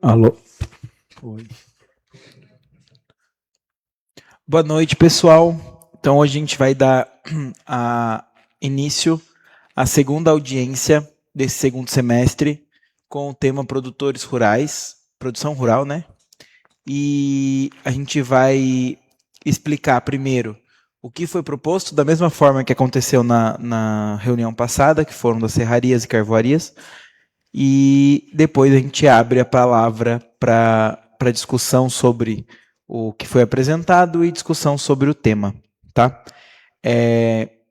Alô. Oi. Boa noite, pessoal. Então, hoje a gente vai dar início à segunda audiência desse segundo semestre com o tema produtores rurais, produção rural, né? E a gente vai explicar primeiro o que foi proposto, da mesma forma que aconteceu na reunião passada, que foram das serrarias e carvoarias, e depois a gente abre a palavra para discussão sobre o que foi apresentado e discussão sobre o tema, tá?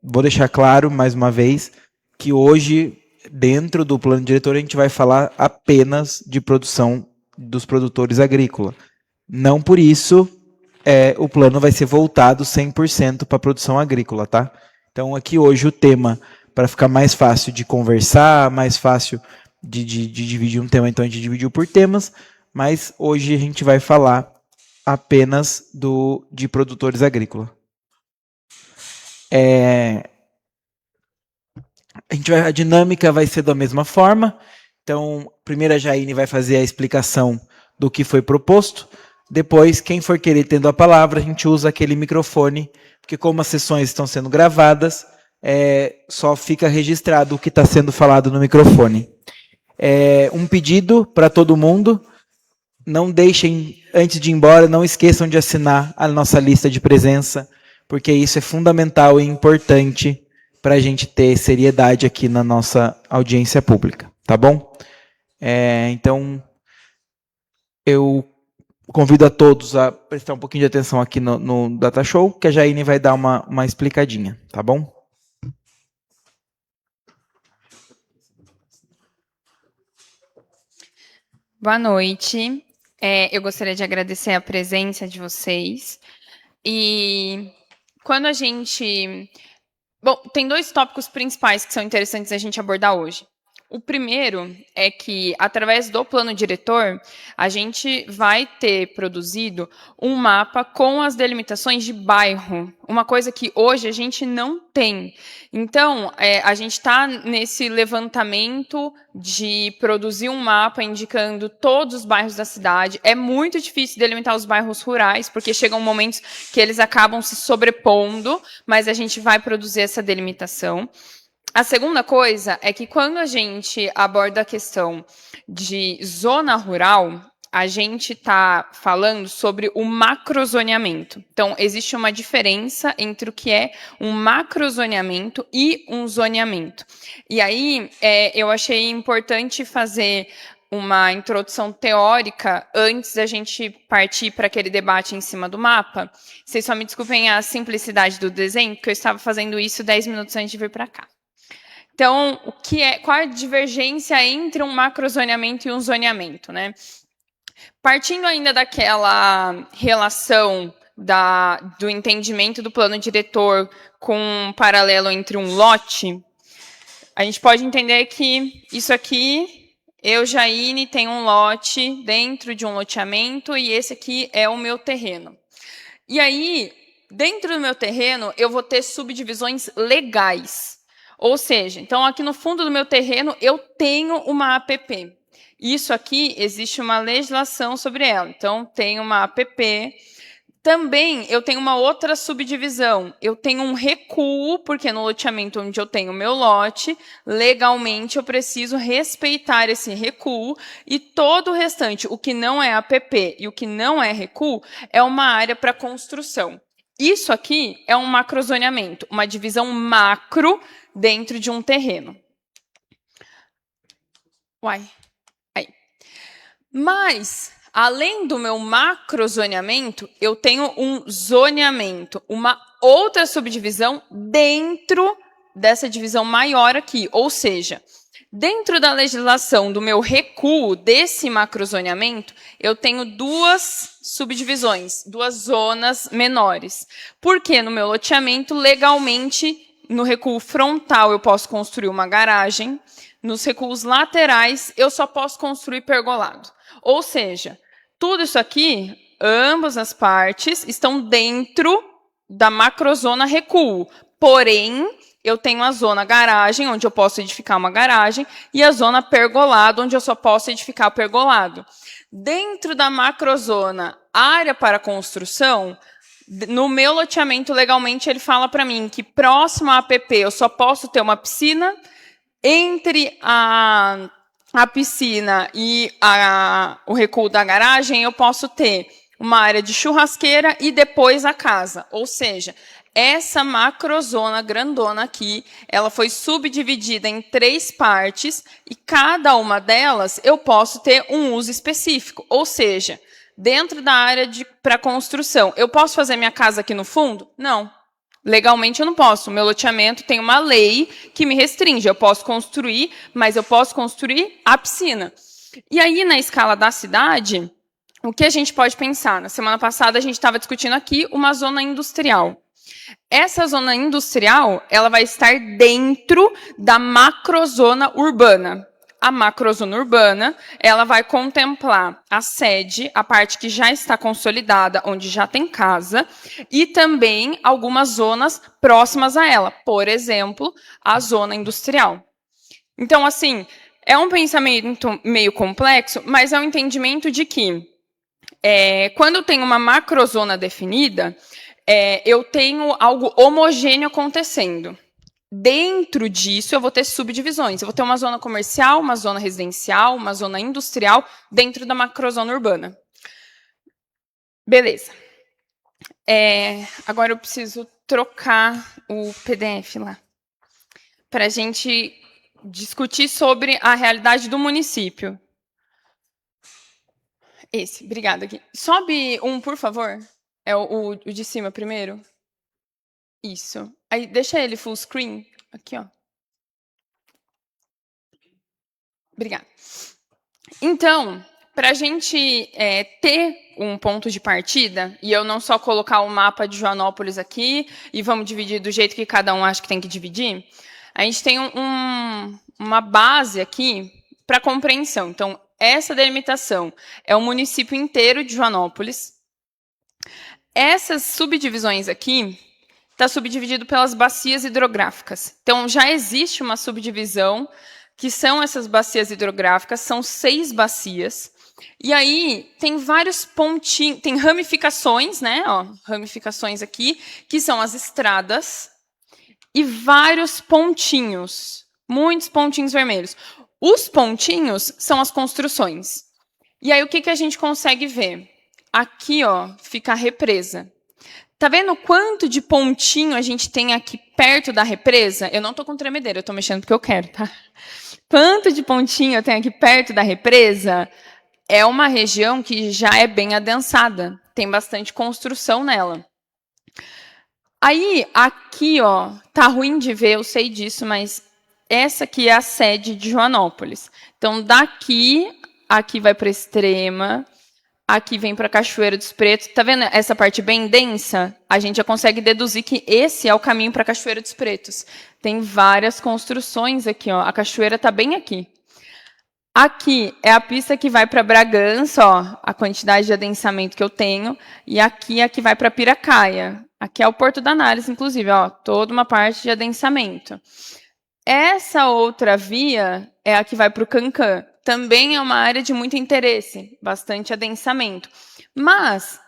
Vou deixar claro, mais uma vez, que hoje, dentro do plano diretor, a gente vai falar apenas de produção dos produtores agrícolas. Não por isso o plano vai ser voltado 100% para a produção agrícola, tá? Então, aqui hoje o tema, para ficar mais fácil de conversar, mais fácil de dividir um tema, então a gente dividiu por temas, mas hoje a gente vai falar apenas de produtores agrícolas. A dinâmica vai ser da mesma forma. Então, primeiro a Jaine vai fazer a explicação do que foi proposto. Depois, quem for querer tendo a palavra, a gente usa aquele microfone, porque como as sessões estão sendo gravadas, só fica registrado o que está sendo falado no microfone. Um pedido para todo mundo: não deixem, antes de ir embora, não esqueçam de assinar a nossa lista de presença, porque isso é fundamental e importante para a gente ter seriedade aqui na nossa audiência pública, tá bom? Então, eu convido a todos a prestar um pouquinho de atenção aqui no Data Show, que a Jaine vai dar uma explicadinha, tá bom? Boa noite. Eu gostaria de agradecer a presença de vocês. E quando a gente... Bom, tem dois tópicos principais que são interessantes a gente abordar hoje. O primeiro é que, através do plano diretor, a gente vai ter produzido um mapa com as delimitações de bairro, uma coisa que hoje a gente não tem. Então, a gente está nesse levantamento de produzir um mapa indicando todos os bairros da cidade. É muito difícil delimitar os bairros rurais, porque chegam momentos que eles acabam se sobrepondo, mas a gente vai produzir essa delimitação. A segunda coisa é que quando a gente aborda a questão de zona rural, a gente está falando sobre o macrozoneamento. Então, existe uma diferença entre o que é um macrozoneamento e um zoneamento. E aí, eu achei importante fazer uma introdução teórica antes da gente partir para aquele debate em cima do mapa. Vocês só me desculpem a simplicidade do desenho, porque eu estava fazendo isso 10 minutos antes de vir para cá. Então, qual é a divergência entre um macrozoneamento e um zoneamento, né? Partindo ainda daquela relação do entendimento do plano diretor com um paralelo entre um lote, a gente pode entender que isso aqui, eu, Jaine, tenho um lote dentro de um loteamento e esse aqui é o meu terreno. E aí, dentro do meu terreno, eu vou ter subdivisões legais. Ou seja, então aqui no fundo do meu terreno eu tenho uma APP. Isso aqui, existe uma legislação sobre ela. Então, tem uma APP. Também eu tenho uma outra subdivisão. Eu tenho um recuo, porque no loteamento onde eu tenho o meu lote, legalmente eu preciso respeitar esse recuo. E todo o restante, o que não é APP e o que não é recuo, é uma área para construção. Isso aqui é um macrozoneamento, uma divisão macro dentro de um terreno. Aí. Mas, além do meu macrozoneamento, eu tenho um zoneamento, uma outra subdivisão dentro dessa divisão maior aqui. Ou seja, dentro da legislação do meu recuo desse macrozoneamento, eu tenho duas subdivisões, duas zonas menores. Porque no meu loteamento, legalmente, no recuo frontal, eu posso construir uma garagem. Nos recuos laterais, eu só posso construir pergolado. Ou seja, tudo isso aqui, ambas as partes, estão dentro da macrozona recuo. Porém, eu tenho a zona garagem, onde eu posso edificar uma garagem, e a zona pergolado, onde eu só posso edificar o pergolado. Dentro da macrozona, área para construção, no meu loteamento, legalmente, ele fala para mim que próximo à APP eu só posso ter uma piscina, entre a piscina e o recuo da garagem, eu posso ter uma área de churrasqueira e depois a casa. Ou seja, essa macrozona grandona aqui, ela foi subdividida em 3 partes e cada uma delas eu posso ter um uso específico. Ou seja, dentro da área para construção, eu posso fazer minha casa aqui no fundo? Não. Legalmente eu não posso. O meu loteamento tem uma lei que me restringe. Eu posso construir, mas eu posso construir a piscina. E aí, na escala da cidade, o que a gente pode pensar? Na semana passada, a gente estava discutindo aqui uma zona industrial. Essa zona industrial, ela vai estar dentro da macrozona urbana. A macrozona urbana, ela vai contemplar a sede, a parte que já está consolidada, onde já tem casa, e também algumas zonas próximas a ela. Por exemplo, a zona industrial. Então, assim, é um pensamento meio complexo, mas é um entendimento de que quando tem uma macrozona definida, eu tenho algo homogêneo acontecendo. Dentro disso, eu vou ter subdivisões. Eu vou ter uma zona comercial, uma zona residencial, uma zona industrial, dentro da macrozona urbana. Beleza. Agora eu preciso trocar o PDF lá, para a gente discutir sobre a realidade do município. Esse, obrigada, Gui. Sobe um, por favor. É o de cima primeiro. Isso. Aí, deixa ele full screen. Aqui, ó. Obrigada. Então, para a gente ter um ponto de partida, e eu não só colocar o mapa de Joanópolis aqui, e vamos dividir do jeito que cada um acha que tem que dividir, a gente tem uma base aqui para compreensão. Então, essa delimitação é o município inteiro de Joanópolis. Essas subdivisões aqui está subdividido pelas bacias hidrográficas. Então, já existe uma subdivisão, que são essas bacias hidrográficas, são 6 bacias. E aí, tem vários pontinhos, tem ramificações, né? Ó, ramificações aqui, que são as estradas, e vários pontinhos, muitos pontinhos vermelhos. Os pontinhos são as construções. E aí, o que a gente consegue ver? Aqui, ó, fica a represa. Tá vendo quanto de pontinho a gente tem aqui perto da represa? Eu não tô com tremedeira, eu tô mexendo porque eu quero, tá? Quanto de pontinho eu tenho aqui perto da represa? É uma região que já é bem adensada. Tem bastante construção nela. Aí, aqui, ó, tá ruim de ver, eu sei disso, mas essa aqui é a sede de Joanópolis. Então, daqui, aqui vai para a Extrema, aqui vem para Cachoeira dos Pretos. Tá vendo essa parte bem densa? A gente já consegue deduzir que esse é o caminho para Cachoeira dos Pretos. Tem várias construções aqui, ó. A cachoeira está bem aqui. Aqui é a pista que vai para Bragança, ó, a quantidade de adensamento que eu tenho. E aqui é a que vai para Piracaia. Aqui é o Porto da Análise, inclusive, ó, toda uma parte de adensamento. Essa outra via é a que vai para o Cancã. Também é uma área de muito interesse, bastante adensamento. Mas,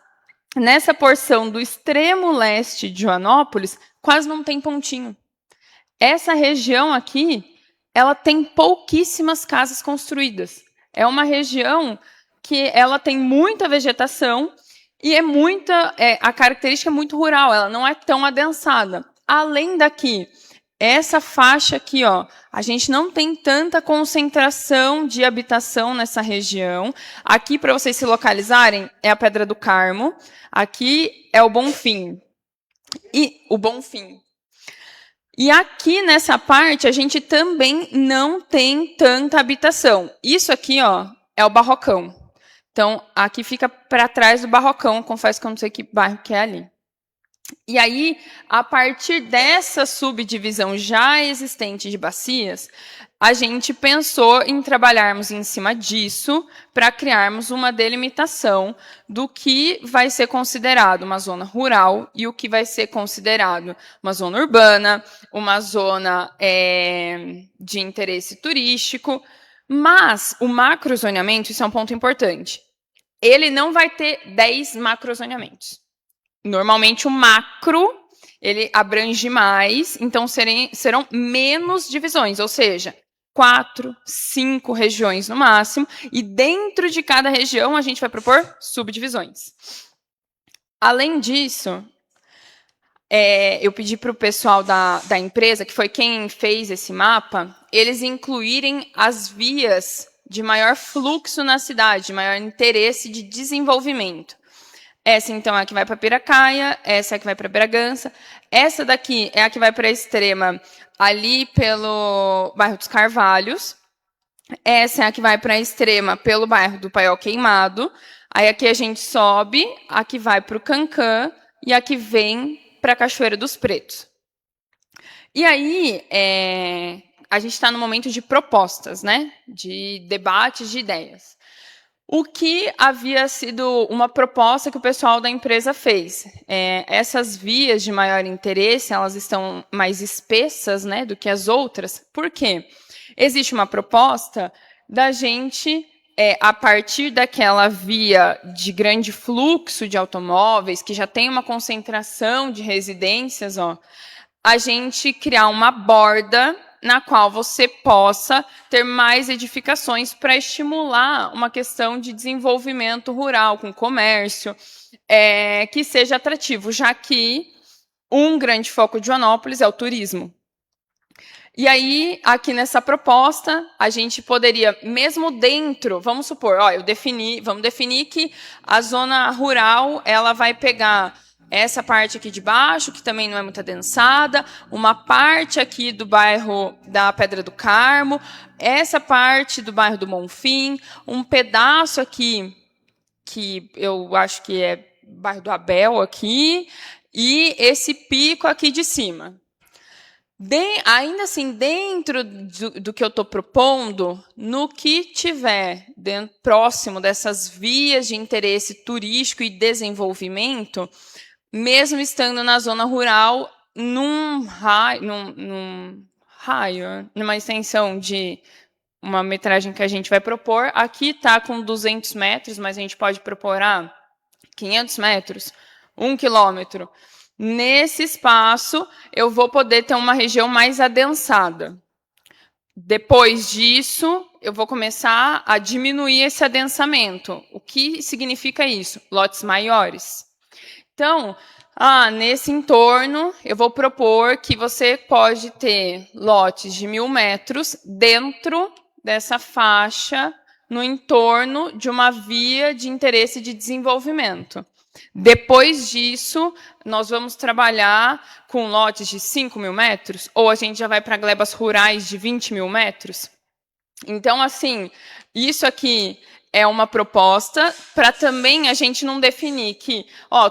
nessa porção do extremo leste de Joanópolis, quase não tem pontinho. Essa região aqui, ela tem pouquíssimas casas construídas. É uma região que ela tem muita vegetação e a característica é muito rural, ela não é tão adensada. Além daqui, essa faixa aqui, ó, a gente não tem tanta concentração de habitação nessa região. Aqui, para vocês se localizarem, é a Pedra do Carmo. Aqui é o Bonfim. E aqui, nessa parte, a gente também não tem tanta habitação. Isso aqui, ó, é o Barrocão. Então, aqui fica para trás do Barrocão. Confesso que eu não sei que bairro que é ali. E aí, a partir dessa subdivisão já existente de bacias, a gente pensou em trabalharmos em cima disso para criarmos uma delimitação do que vai ser considerado uma zona rural e o que vai ser considerado uma zona urbana, uma zona de interesse turístico. Mas o macrozoneamento, isso é um ponto importante, ele não vai ter 10 macrozoneamentos. Normalmente o macro, ele abrange mais, então serão menos divisões, ou seja, 4, 5 regiões no máximo, e dentro de cada região a gente vai propor subdivisões. Além disso, eu pedi para o pessoal da empresa, que foi quem fez esse mapa, eles incluírem as vias de maior fluxo na cidade, de maior interesse de desenvolvimento. Essa, então, é a que vai para Piracaia, essa é a que vai para Bragança, essa daqui é a que vai para a Extrema, ali pelo bairro dos Carvalhos, essa é a que vai para a Extrema, pelo bairro do Paiol Queimado, aí aqui a gente sobe, a que vai para o Cancã, e a que vem para a Cachoeira dos Pretos. E aí, a gente está no momento de propostas, né? De debates de ideias. O que havia sido uma proposta que o pessoal da empresa fez? Essas vias de maior interesse, elas estão mais espessas, né, do que as outras. Por quê? Existe uma proposta da gente, a partir daquela via de grande fluxo de automóveis, que já tem uma concentração de residências, a gente criar uma borda na qual você possa ter mais edificações para estimular uma questão de desenvolvimento rural, com comércio, que seja atrativo, já que um grande foco de Joanópolis é o turismo. E aí, aqui nessa proposta, a gente poderia, mesmo dentro, vamos supor, vamos definir que a zona rural ela vai pegar essa parte aqui de baixo, que também não é muito adensada, uma parte aqui do bairro da Pedra do Carmo, essa parte do bairro do Bonfim, um pedaço aqui, que eu acho que é bairro do Abel aqui, e esse pico aqui de cima. Ainda assim, dentro do que eu estou propondo, no que tiver próximo dessas vias de interesse turístico e desenvolvimento, mesmo estando na zona rural, numa extensão de uma metragem que a gente vai propor, aqui está com 200 metros, mas a gente pode propor 500 metros, 1 quilômetro. Nesse espaço, eu vou poder ter uma região mais adensada. Depois disso, eu vou começar a diminuir esse adensamento. O que significa isso? Lotes maiores. Então, nesse entorno, eu vou propor que você pode ter lotes de 1.000 metros dentro dessa faixa, no entorno de uma via de interesse de desenvolvimento. Depois disso, nós vamos trabalhar com lotes de 5.000 metros, ou a gente já vai para glebas rurais de 20.000 metros. Então, assim, isso aqui é uma proposta para também a gente não definir que,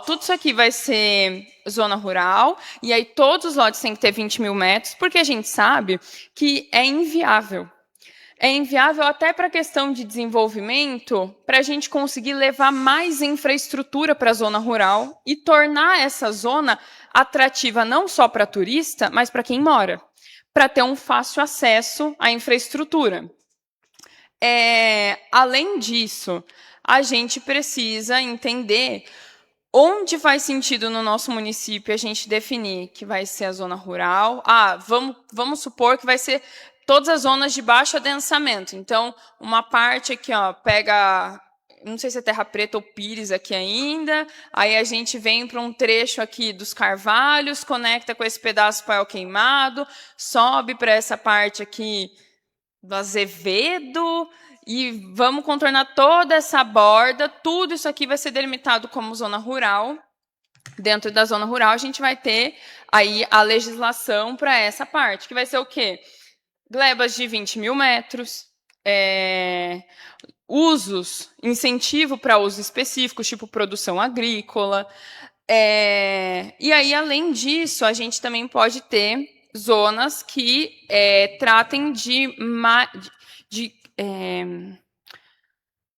tudo isso aqui vai ser zona rural, e aí todos os lotes têm que ter 20.000 metros, porque a gente sabe que é inviável. É inviável até para a questão de desenvolvimento, para a gente conseguir levar mais infraestrutura para a zona rural e tornar essa zona atrativa não só para turista, mas para quem mora, para ter um fácil acesso à infraestrutura. Além disso, a gente precisa entender onde faz sentido no nosso município a gente definir que vai ser a zona rural. Vamos supor que vai ser todas as zonas de baixo adensamento. Então, uma parte aqui, pega, não sei se é Terra Preta ou Pires aqui ainda, aí a gente vem para um trecho aqui dos Carvalhos, conecta com esse pedaço Paiol Queimado, sobe para essa parte aqui do Azevedo, e vamos contornar toda essa borda. Tudo isso aqui vai ser delimitado como zona rural. Dentro da zona rural, a gente vai ter aí a legislação para essa parte, que vai ser o quê? Glebas de 20.000 metros, incentivo para usos específicos, tipo produção agrícola. E aí, além disso, a gente também pode ter zonas que tratem de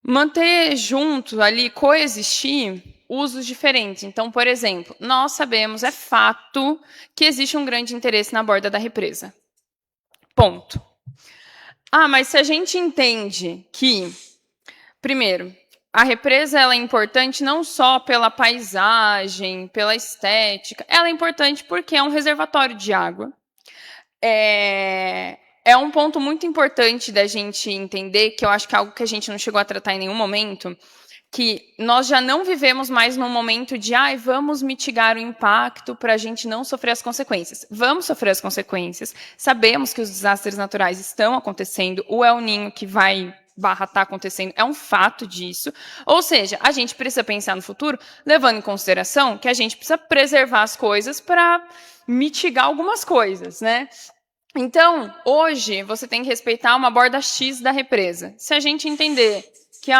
manter junto ali, coexistir usos diferentes. Então, por exemplo, nós sabemos, é fato, que existe um grande interesse na borda da represa. Ponto. Mas se a gente entende que, primeiro, a represa ela é importante não só pela paisagem, pela estética, ela é importante porque é um reservatório de água. É um ponto muito importante da gente entender, que eu acho que é algo que a gente não chegou a tratar em nenhum momento, que nós já não vivemos mais num momento de vamos mitigar o impacto para a gente não sofrer as consequências. Vamos sofrer as consequências. Sabemos que os desastres naturais estão acontecendo. O El Niño que vai está acontecendo é um fato disso. Ou seja, a gente precisa pensar no futuro, levando em consideração que a gente precisa preservar as coisas para mitigar algumas coisas, né? Então, hoje, você tem que respeitar uma borda X da represa. Se a gente entender que,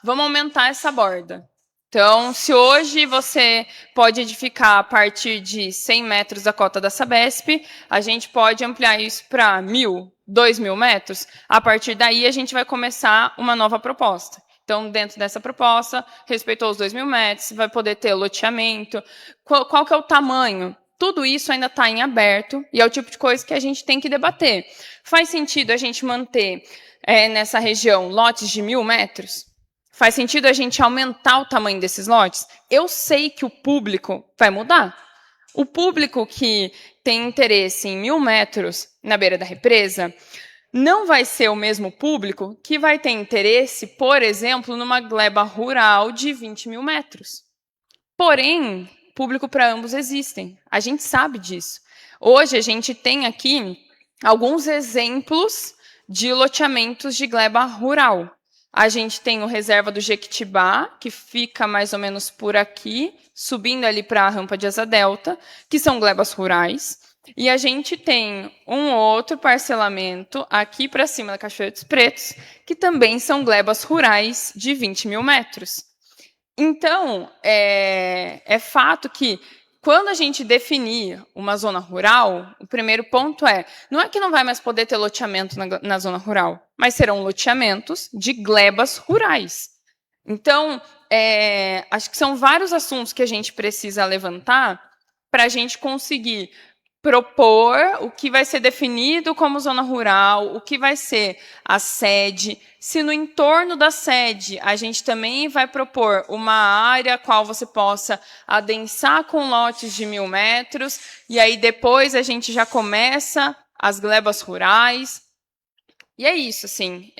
vamos aumentar essa borda. Então, se hoje você pode edificar a partir de 100 metros da cota da Sabesp, a gente pode ampliar isso para 1.000, 2.000 metros. A partir daí, a gente vai começar uma nova proposta. Então, dentro dessa proposta, respeitou os 2.000 metros, vai poder ter loteamento. Qual que é o tamanho? Tudo isso ainda está em aberto e é o tipo de coisa que a gente tem que debater. Faz sentido a gente manter nessa região lotes de 1.000 metros? Faz sentido a gente aumentar o tamanho desses lotes? Eu sei que o público vai mudar. O público que tem interesse em 1.000 metros na beira da represa não vai ser o mesmo público que vai ter interesse, por exemplo, numa gleba rural de 20.000 metros. Porém, público para ambos existem. A gente sabe disso. Hoje, a gente tem aqui alguns exemplos de loteamentos de gleba rural. A gente tem o Reserva do Jequitibá, que fica mais ou menos por aqui, subindo ali para a Rampa de Asa Delta, que são glebas rurais. E a gente tem um outro parcelamento aqui para cima da Cachoeira dos Pretos, que também são glebas rurais de 20.000 metros. Então, é fato que, quando a gente definir uma zona rural, o primeiro ponto não é que não vai mais poder ter loteamento na zona rural, mas serão loteamentos de glebas rurais. Então, acho que são vários assuntos que a gente precisa levantar para a gente conseguir propor o que vai ser definido como zona rural, o que vai ser a sede. Se no entorno da sede a gente também vai propor uma área a qual você possa adensar com lotes de 1.000 metros, e aí depois a gente já começa as glebas rurais. E é isso, assim,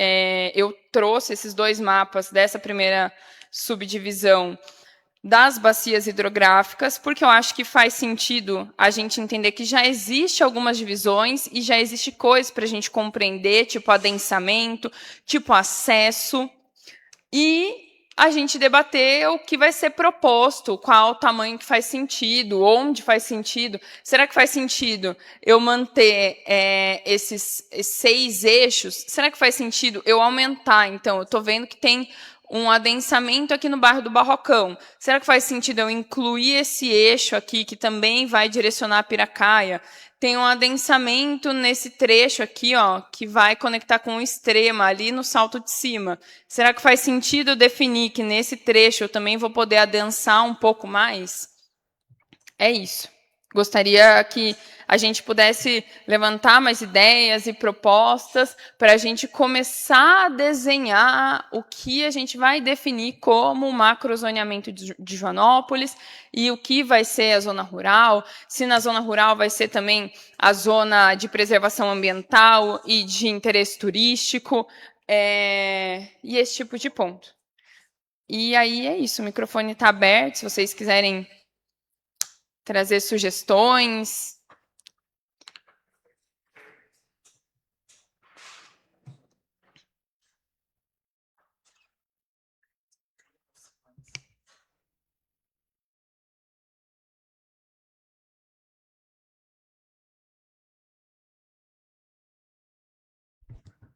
eu trouxe esses 2 mapas dessa primeira subdivisão das bacias hidrográficas, porque eu acho que faz sentido a gente entender que já existe algumas divisões e já existe coisas para a gente compreender, tipo adensamento, tipo acesso, e a gente debater o que vai ser proposto, qual o tamanho que faz sentido, onde faz sentido. Será que faz sentido eu manter esses 6 eixos? Será que faz sentido eu aumentar? Então, eu estou vendo que tem um adensamento aqui no bairro do Barrocão. Será que faz sentido eu incluir esse eixo aqui, que também vai direcionar a Piracaia? Tem um adensamento nesse trecho aqui, que vai conectar com o Extrema, ali no Salto de Cima. Será que faz sentido eu definir que nesse trecho eu também vou poder adensar um pouco mais? É isso. Gostaria que a gente pudesse levantar mais ideias e propostas para a gente começar a desenhar o que a gente vai definir como o macrozoneamento de Joanópolis e o que vai ser a zona rural, se na zona rural vai ser também a zona de preservação ambiental e de interesse turístico, e esse tipo de ponto. E aí é isso, o microfone está aberto, se vocês quiserem trazer sugestões.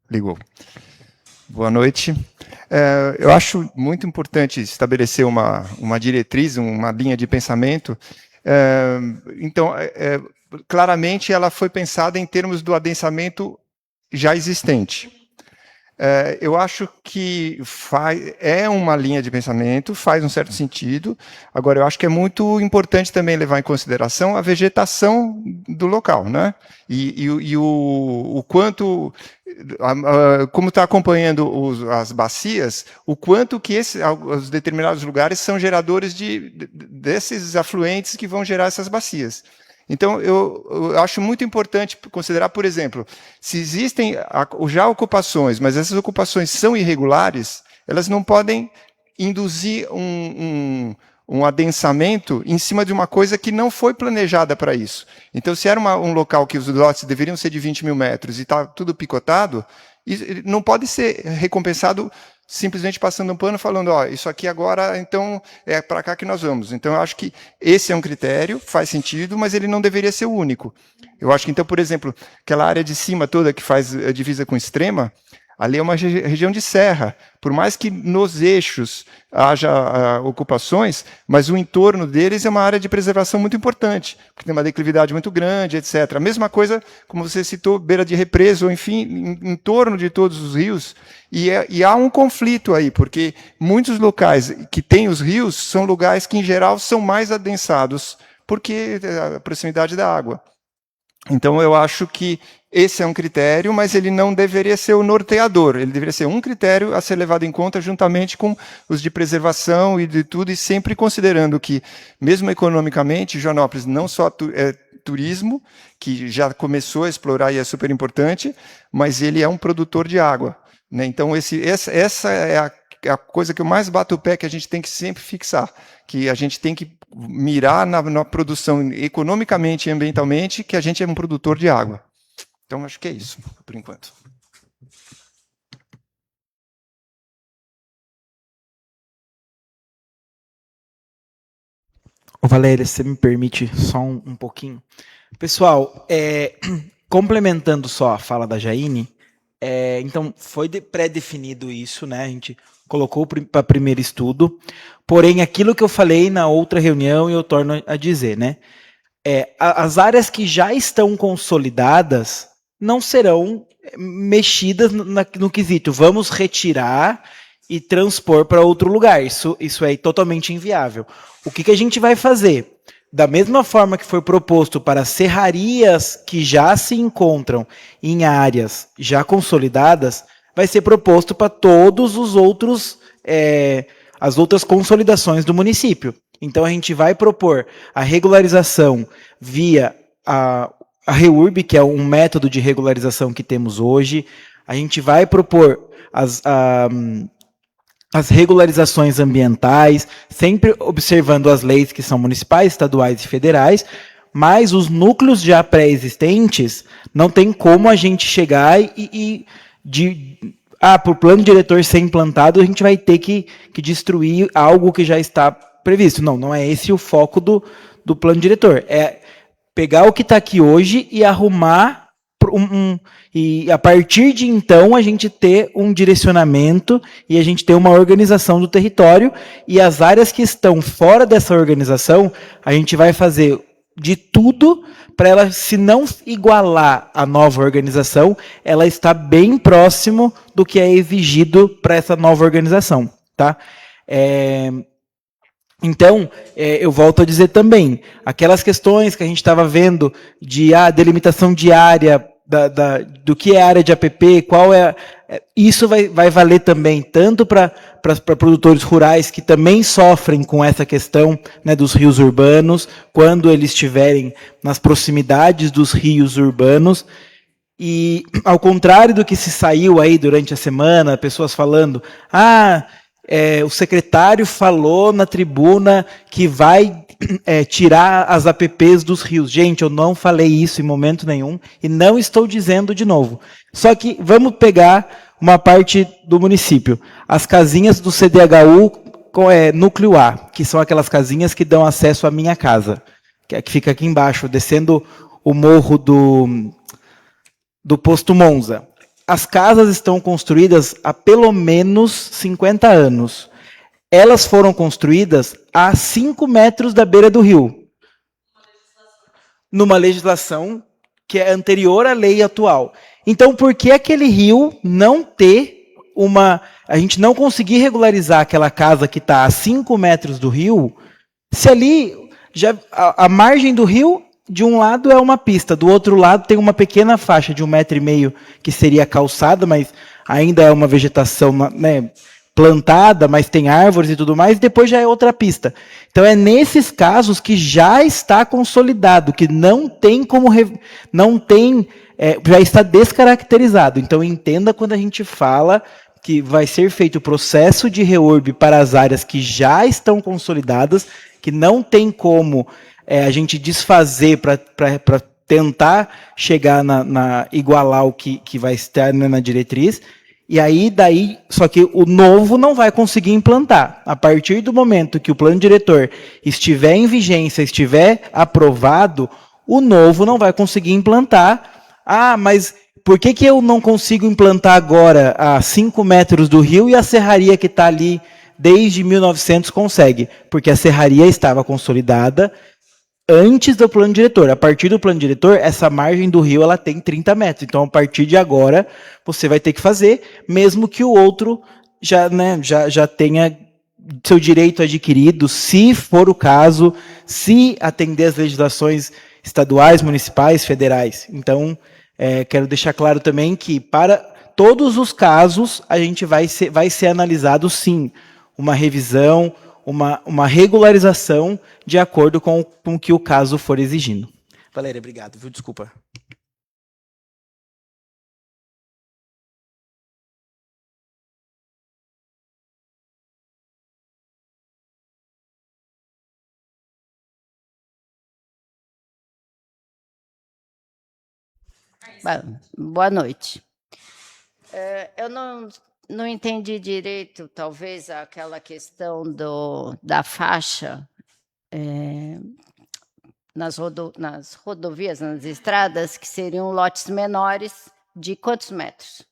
Ligou. Boa noite. Eu acho muito importante estabelecer uma diretriz, uma linha de pensamento. Então, claramente, ela foi pensada em termos do adensamento já existente. Eu acho que é uma linha de pensamento, faz um certo sentido. Agora, eu acho que é muito importante também levar em consideração a vegetação do local, né? E o quanto como está acompanhando as bacias, o quanto que os determinados lugares são geradores desses afluentes que vão gerar essas bacias. Então, eu acho muito importante considerar, por exemplo, se existem já ocupações, mas essas ocupações são irregulares, elas não podem induzir um adensamento em cima de uma coisa que não foi planejada para isso. Então, se era um local que os lotes deveriam ser de 20 mil metros e está tudo picotado, não pode ser recompensado simplesmente passando um pano falando, ó, isso aqui agora, então, é para cá que nós vamos. Então, eu acho que esse é um critério, faz sentido, mas ele não deveria ser o único. Eu acho que, então, por exemplo, aquela área de cima toda que faz a divisa com Extrema, ali é uma região de serra. Por mais que nos eixos haja ocupações, mas o entorno deles é uma área de preservação muito importante, porque tem uma declividade muito grande, etc. A mesma coisa, como você citou, beira de represa, ou enfim, em torno de todos os rios. E há um conflito aí, porque muitos locais que têm os rios são lugares que, em geral, são mais adensados, porque a proximidade da água. Então, eu acho que esse é um critério, mas ele não deveria ser o norteador. Ele deveria ser um critério a ser levado em conta juntamente com os de preservação e de tudo, e sempre considerando que, mesmo economicamente, Joanópolis não só é turismo, que já começou a explorar e é super importante, mas ele é um produtor de água, né? Então, essa é a coisa que eu mais bato o pé, que a gente tem que sempre fixar, que a gente tem que mirar na produção economicamente e ambientalmente, que a gente é um produtor de água. Então, acho que é isso, por enquanto. Ô, Valéria, você me permite só um pouquinho? Pessoal, complementando só a fala da Jaine, então foi pré-definido isso, né? A gente colocou para primeiro estudo, porém, aquilo que eu falei na outra reunião, eu torno a dizer, né? As áreas que já estão consolidadas não serão mexidas no quesito, vamos retirar e transpor para outro lugar. Isso é totalmente inviável. O que a gente vai fazer? Da mesma forma que foi proposto para serrarias que já se encontram em áreas já consolidadas, vai ser proposto para todos os outros, as outras consolidações do município. Então, a gente vai propor a regularização via a REURB, que é um método de regularização que temos hoje. A gente vai propor as regularizações ambientais, sempre observando as leis que são municipais, estaduais e federais, mas os núcleos já pré-existentes, não tem como a gente chegar por plano diretor ser implantado, a gente vai ter que destruir algo que já está previsto. Não é esse o foco do plano diretor. É pegar o que está aqui hoje e arrumar e a partir de então a gente ter um direcionamento e a gente ter uma organização do território, e as áreas que estão fora dessa organização, a gente vai fazer de tudo para ela, se não igualar a nova organização, ela está bem próximo do que é exigido para essa nova organização, tá? Então, eu volto a dizer também, aquelas questões que a gente estava vendo de delimitação de área, do que é área de APP, isso vai valer também tanto para produtores rurais que também sofrem com essa questão, né, dos rios urbanos, quando eles estiverem nas proximidades dos rios urbanos. E, ao contrário do que se saiu aí durante a semana, pessoas falando, o secretário falou na tribuna que vai tirar as APPs dos rios. Gente, eu não falei isso em momento nenhum e não estou dizendo de novo. Só que vamos pegar uma parte do município. As casinhas do CDHU núcleo A, que são aquelas casinhas que dão acesso à minha casa, que fica aqui embaixo, descendo o morro do posto Monza. As casas estão construídas há pelo menos 50 anos. Elas foram construídas a 5 metros da beira do rio. Numa legislação que é anterior à lei atual. Então, por que aquele rio não ter a gente não conseguir regularizar aquela casa que está a 5 metros do rio, se ali a margem do rio de um lado é uma pista, do outro lado tem uma pequena faixa de 1,5 m que seria calçada, mas ainda é uma vegetação, né, plantada, mas tem árvores e tudo mais, e depois já é outra pista. Então é nesses casos que já está consolidado, que não tem como já está descaracterizado. Então entenda quando a gente fala que vai ser feito o processo de reurb para as áreas que já estão consolidadas, que não tem como a gente desfazer para tentar chegar igualar o que vai estar na diretriz. E aí, só que o novo não vai conseguir implantar. A partir do momento que o plano diretor estiver em vigência, estiver aprovado, o novo não vai conseguir implantar. Ah, mas por que eu não consigo implantar agora a 5 metros do rio e a serraria que está ali desde 1900 consegue? Porque a serraria estava consolidada antes do plano diretor. A partir do plano diretor, essa margem do rio ela tem 30 metros. Então, a partir de agora, você vai ter que fazer, mesmo que o outro já tenha seu direito adquirido, se for o caso, se atender às legislações estaduais, municipais, federais. Então, quero deixar claro também que, para todos os casos, a gente vai ser analisado, sim, uma revisão, uma regularização de acordo com o que o caso for exigindo. Valéria, obrigado, viu? Desculpa. Boa noite. Eu não entendi direito, talvez, aquela questão da faixa nas rodovias, nas estradas, que seriam lotes menores de quantos metros?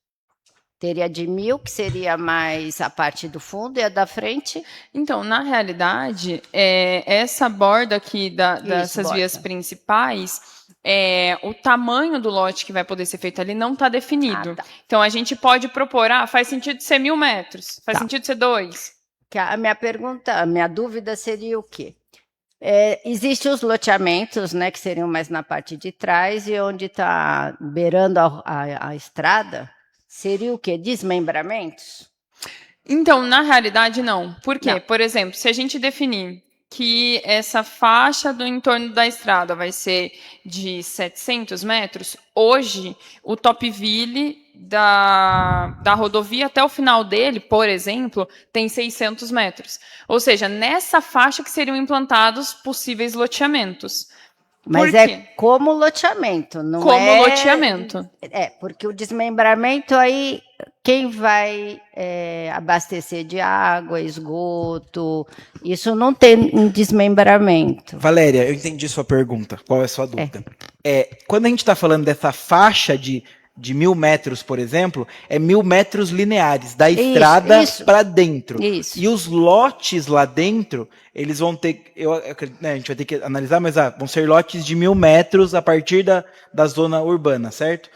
Teria de 1.000, que seria mais a parte do fundo, e a da frente? Então, na realidade, essa borda aqui dessas vias principais, o tamanho do lote que vai poder ser feito ali não está definido. Tá. Então, a gente pode propor, faz sentido ser 1.000 metros, faz sentido ser 2. A minha dúvida seria o quê? Existem os loteamentos, né, que seriam mais na parte de trás, e onde está beirando a estrada, seria o quê? Desmembramentos? Então, na realidade, não. Por quê? Não. Por exemplo, se a gente definir que essa faixa do entorno da estrada vai ser de 700 metros, hoje, o Topville da rodovia até o final dele, por exemplo, tem 600 metros. Ou seja, nessa faixa que seriam implantados possíveis loteamentos. Mas como loteamento, não como é... Como loteamento. Porque o desmembramento aí, quem vai abastecer de água, esgoto, isso não tem um desmembramento. Valéria, eu entendi sua pergunta. Qual é a sua dúvida? Quando a gente está falando dessa faixa de 1.000 metros, por exemplo, 1.000 metros lineares, da estrada para dentro. Isso. E os lotes lá dentro, eles vão ter, a gente vai ter que analisar, mas vão ser lotes de 1.000 metros a partir da zona urbana, certo?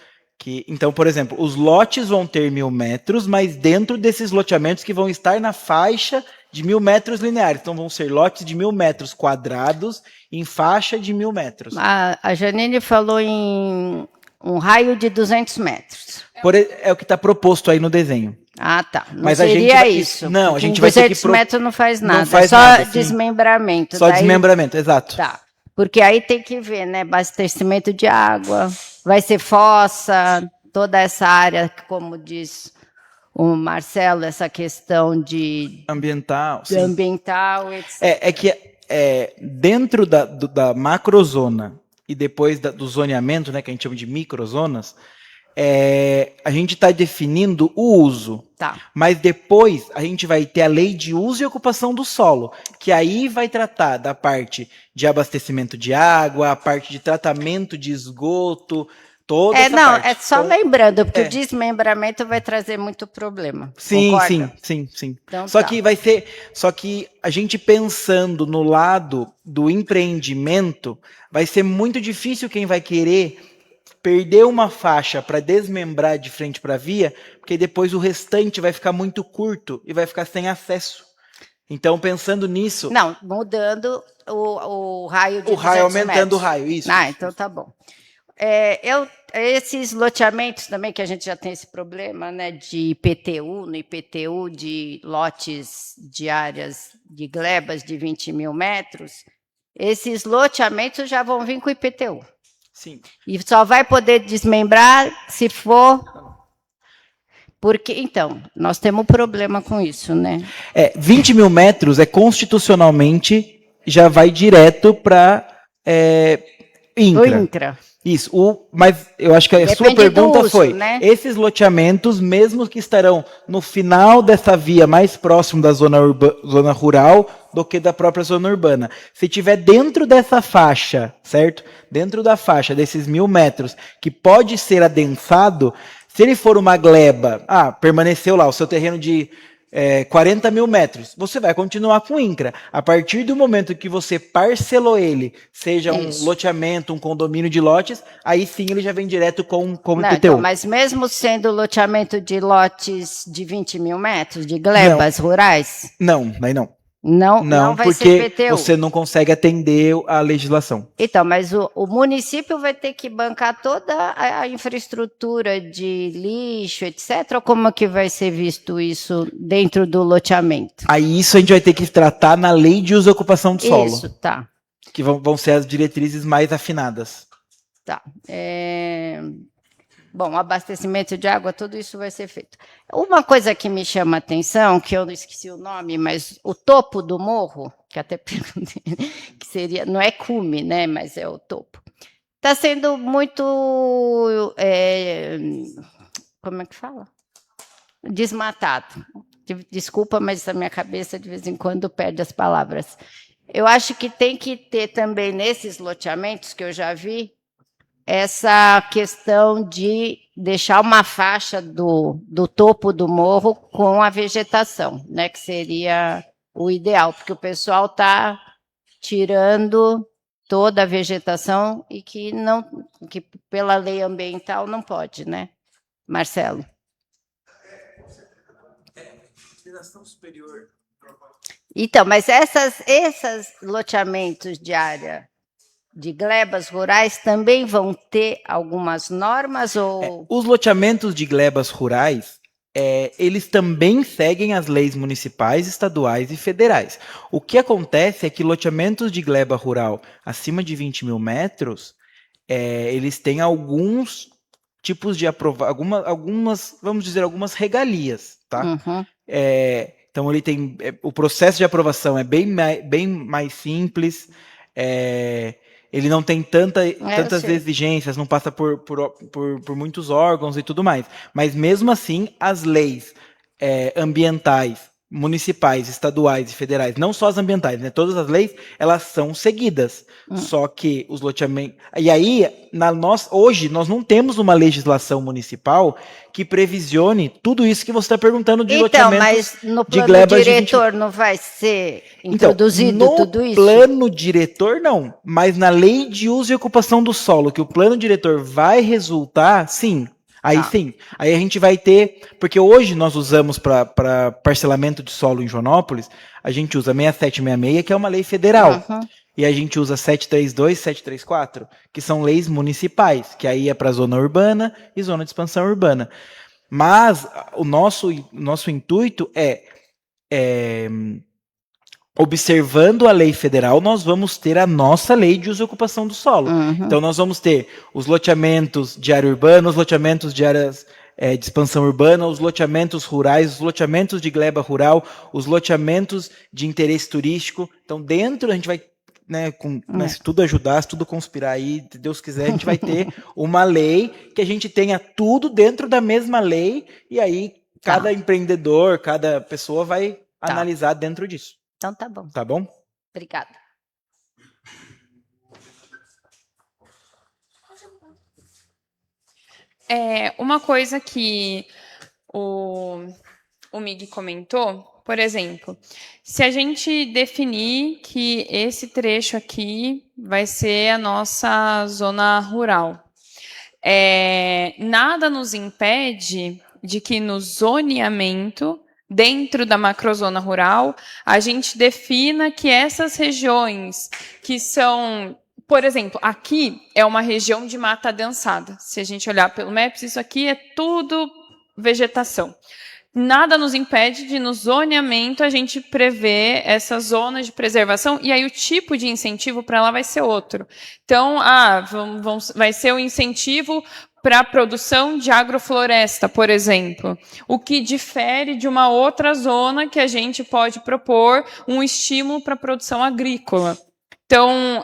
Então, por exemplo, os lotes vão ter 1.000 metros, mas dentro desses loteamentos que vão estar na faixa de 1.000 metros lineares. Então, vão ser lotes de 1.000 metros quadrados em faixa de 1.000 metros. A Janine falou em um raio de 200 metros. É o que está proposto aí no desenho. Tá. Não mas seria isso. Não, a gente vai ter que... 200 metros não faz nada. Não faz só nada, desmembramento. Só desmembramento, exato. Tá. Porque aí tem que ver, né? Abastecimento de água, vai ser fossa, toda essa área, como diz o Marcelo, essa questão de... Ambiental. De ambiental, etc. Que dentro da macrozona e depois do zoneamento, né, que a gente chama de microzonas, a gente está definindo o uso. Tá. Mas depois a gente vai ter a lei de uso e ocupação do solo, que aí vai tratar da parte de abastecimento de água, a parte de tratamento de esgoto, toda essa parte. É só lembrando, porque o desmembramento vai trazer muito problema. Sim, concorda? sim. Então, Só que a gente pensando no lado do empreendimento, vai ser muito difícil quem vai querer perder uma faixa para desmembrar de frente para a via, porque depois o restante vai ficar muito curto e vai ficar sem acesso. Então, pensando nisso, Não, mudando o raio de o raio 200 aumentando o metros. raio, isso. Ah, então tá bom. Esses loteamentos também, que a gente já tem esse problema, né, de IPTU, no IPTU de lotes de áreas de glebas de 20 mil metros, esses loteamentos já vão vir com IPTU. Sim. E só vai poder desmembrar se for... Porque, então, nós temos um problema com isso, né? 20 mil metros constitucionalmente já vai direto para O INCRA. INCRA. Isso, mas eu acho que a Depende sua pergunta do uso, foi, né? esses loteamentos, mesmo que estarão no final dessa via mais próximo da zona rural do que da própria zona urbana, se tiver dentro dessa faixa, certo? Dentro da faixa desses 1.000 metros, que pode ser adensado, se ele for uma gleba, permaneceu lá, o seu terreno de 40 mil metros, você vai continuar com o INCRA. A partir do momento que você parcelou ele, seja Isso. um loteamento, um condomínio de lotes, aí sim ele já vem direto como Não, IPTU. então, mas mesmo sendo loteamento de lotes de 20 mil metros, de glebas rurais, Não, aí não. não vai porque ser IPTU. você não consegue atender a legislação. Então, mas o município vai ter que bancar toda a infraestrutura de lixo, etc. Ou como que vai ser visto isso dentro do loteamento? Aí isso a gente vai ter que tratar na lei de uso e ocupação do solo, Isso, tá. que vão ser as diretrizes mais afinadas. Tá. Bom, abastecimento de água, tudo isso vai ser feito. Uma coisa que me chama a atenção, que eu não esqueci o nome, mas o topo do morro, que até perguntei, que seria, não é cume, né, mas é o topo, está sendo muito, como é que fala? Desmatado. Desculpa, mas a minha cabeça de vez em quando perde as palavras. Eu acho que tem que ter também nesses loteamentos que eu já vi, essa questão de deixar uma faixa do topo do morro com a vegetação, né, que seria o ideal, porque o pessoal está tirando toda a vegetação e que pela lei ambiental não pode, né, Marcelo? Então, mas esses loteamentos de área de glebas rurais também vão ter algumas normas ou... Os loteamentos de glebas rurais, eles também seguem as leis municipais, estaduais e federais. O que acontece é que loteamentos de gleba rural acima de 20 mil metros, eles têm alguns tipos de algumas, vamos dizer, algumas regalias, tá? Uhum. Então ele tem o processo de aprovação é bem mais simples. Ele não tem tantas exigências, não passa por muitos órgãos e tudo mais. Mas mesmo assim, as leis ambientais, municipais, estaduais e federais, não só as ambientais, né? Todas as leis, elas são seguidas. Só que os loteamentos... E aí, hoje, nós não temos uma legislação municipal que previsione tudo isso que você está perguntando de loteamentos mas no de plano glebas diretor de 20... não vai ser introduzido tudo isso? No plano diretor, não. Mas na lei de uso e ocupação do solo, que o plano diretor vai resultar, sim. Aí sim. Aí a gente vai ter... Porque hoje nós usamos para parcelamento de solo em Joanópolis, a gente usa 6766, que é uma lei federal. Uhum. E a gente usa 732 e 734, que são leis municipais, que aí é para zona urbana e zona de expansão urbana. Mas o nosso intuito observando a lei federal, nós vamos ter a nossa lei de uso e ocupação do solo. Uhum. Então, nós vamos ter os loteamentos de área urbana, os loteamentos de áreas de expansão urbana, os loteamentos rurais, os loteamentos de gleba rural, os loteamentos de interesse turístico. Então, dentro, a gente vai, se tudo ajudar, se tudo conspirar aí, se Deus quiser, a gente vai ter uma lei que a gente tenha tudo dentro da mesma lei, e aí cada empreendedor, cada pessoa vai analisar dentro disso. Então tá bom. Tá bom? Obrigada. Uma coisa que o Mig comentou, por exemplo, se a gente definir que esse trecho aqui vai ser a nossa zona rural, nada nos impede de que no zoneamento dentro da macrozona rural, a gente defina que essas regiões que são, por exemplo, aqui é uma região de mata adensada. Se a gente olhar pelo Maps, isso aqui é tudo vegetação. Nada nos impede de, no zoneamento, a gente prever essas zonas de preservação, e aí o tipo de incentivo para lá vai ser outro. Então, vai ser o incentivo para a produção de agrofloresta, por exemplo, o que difere de uma outra zona que a gente pode propor um estímulo para a produção agrícola. Então,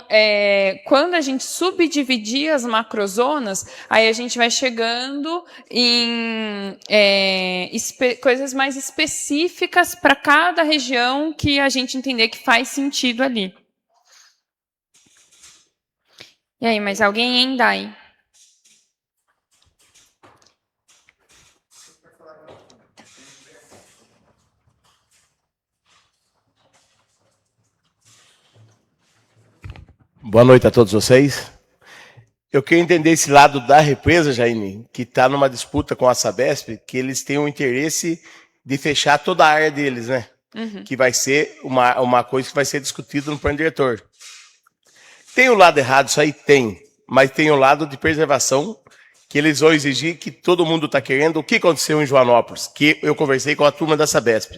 quando a gente subdividir as macrozonas, aí a gente vai chegando em coisas mais específicas para cada região que a gente entender que faz sentido ali. E aí, mais alguém, hein, Dai? Boa noite a todos vocês. Eu queria entender esse lado da represa, Jaine, que está numa disputa com a Sabesp, que eles têm o interesse de fechar toda a área deles, né? Uhum. Que vai ser uma coisa que vai ser discutida no plano diretor. Tem o lado errado, isso aí tem, mas tem o lado de preservação, que eles vão exigir que todo mundo está querendo. O que aconteceu em Joanópolis? Que eu conversei com a turma da Sabesp.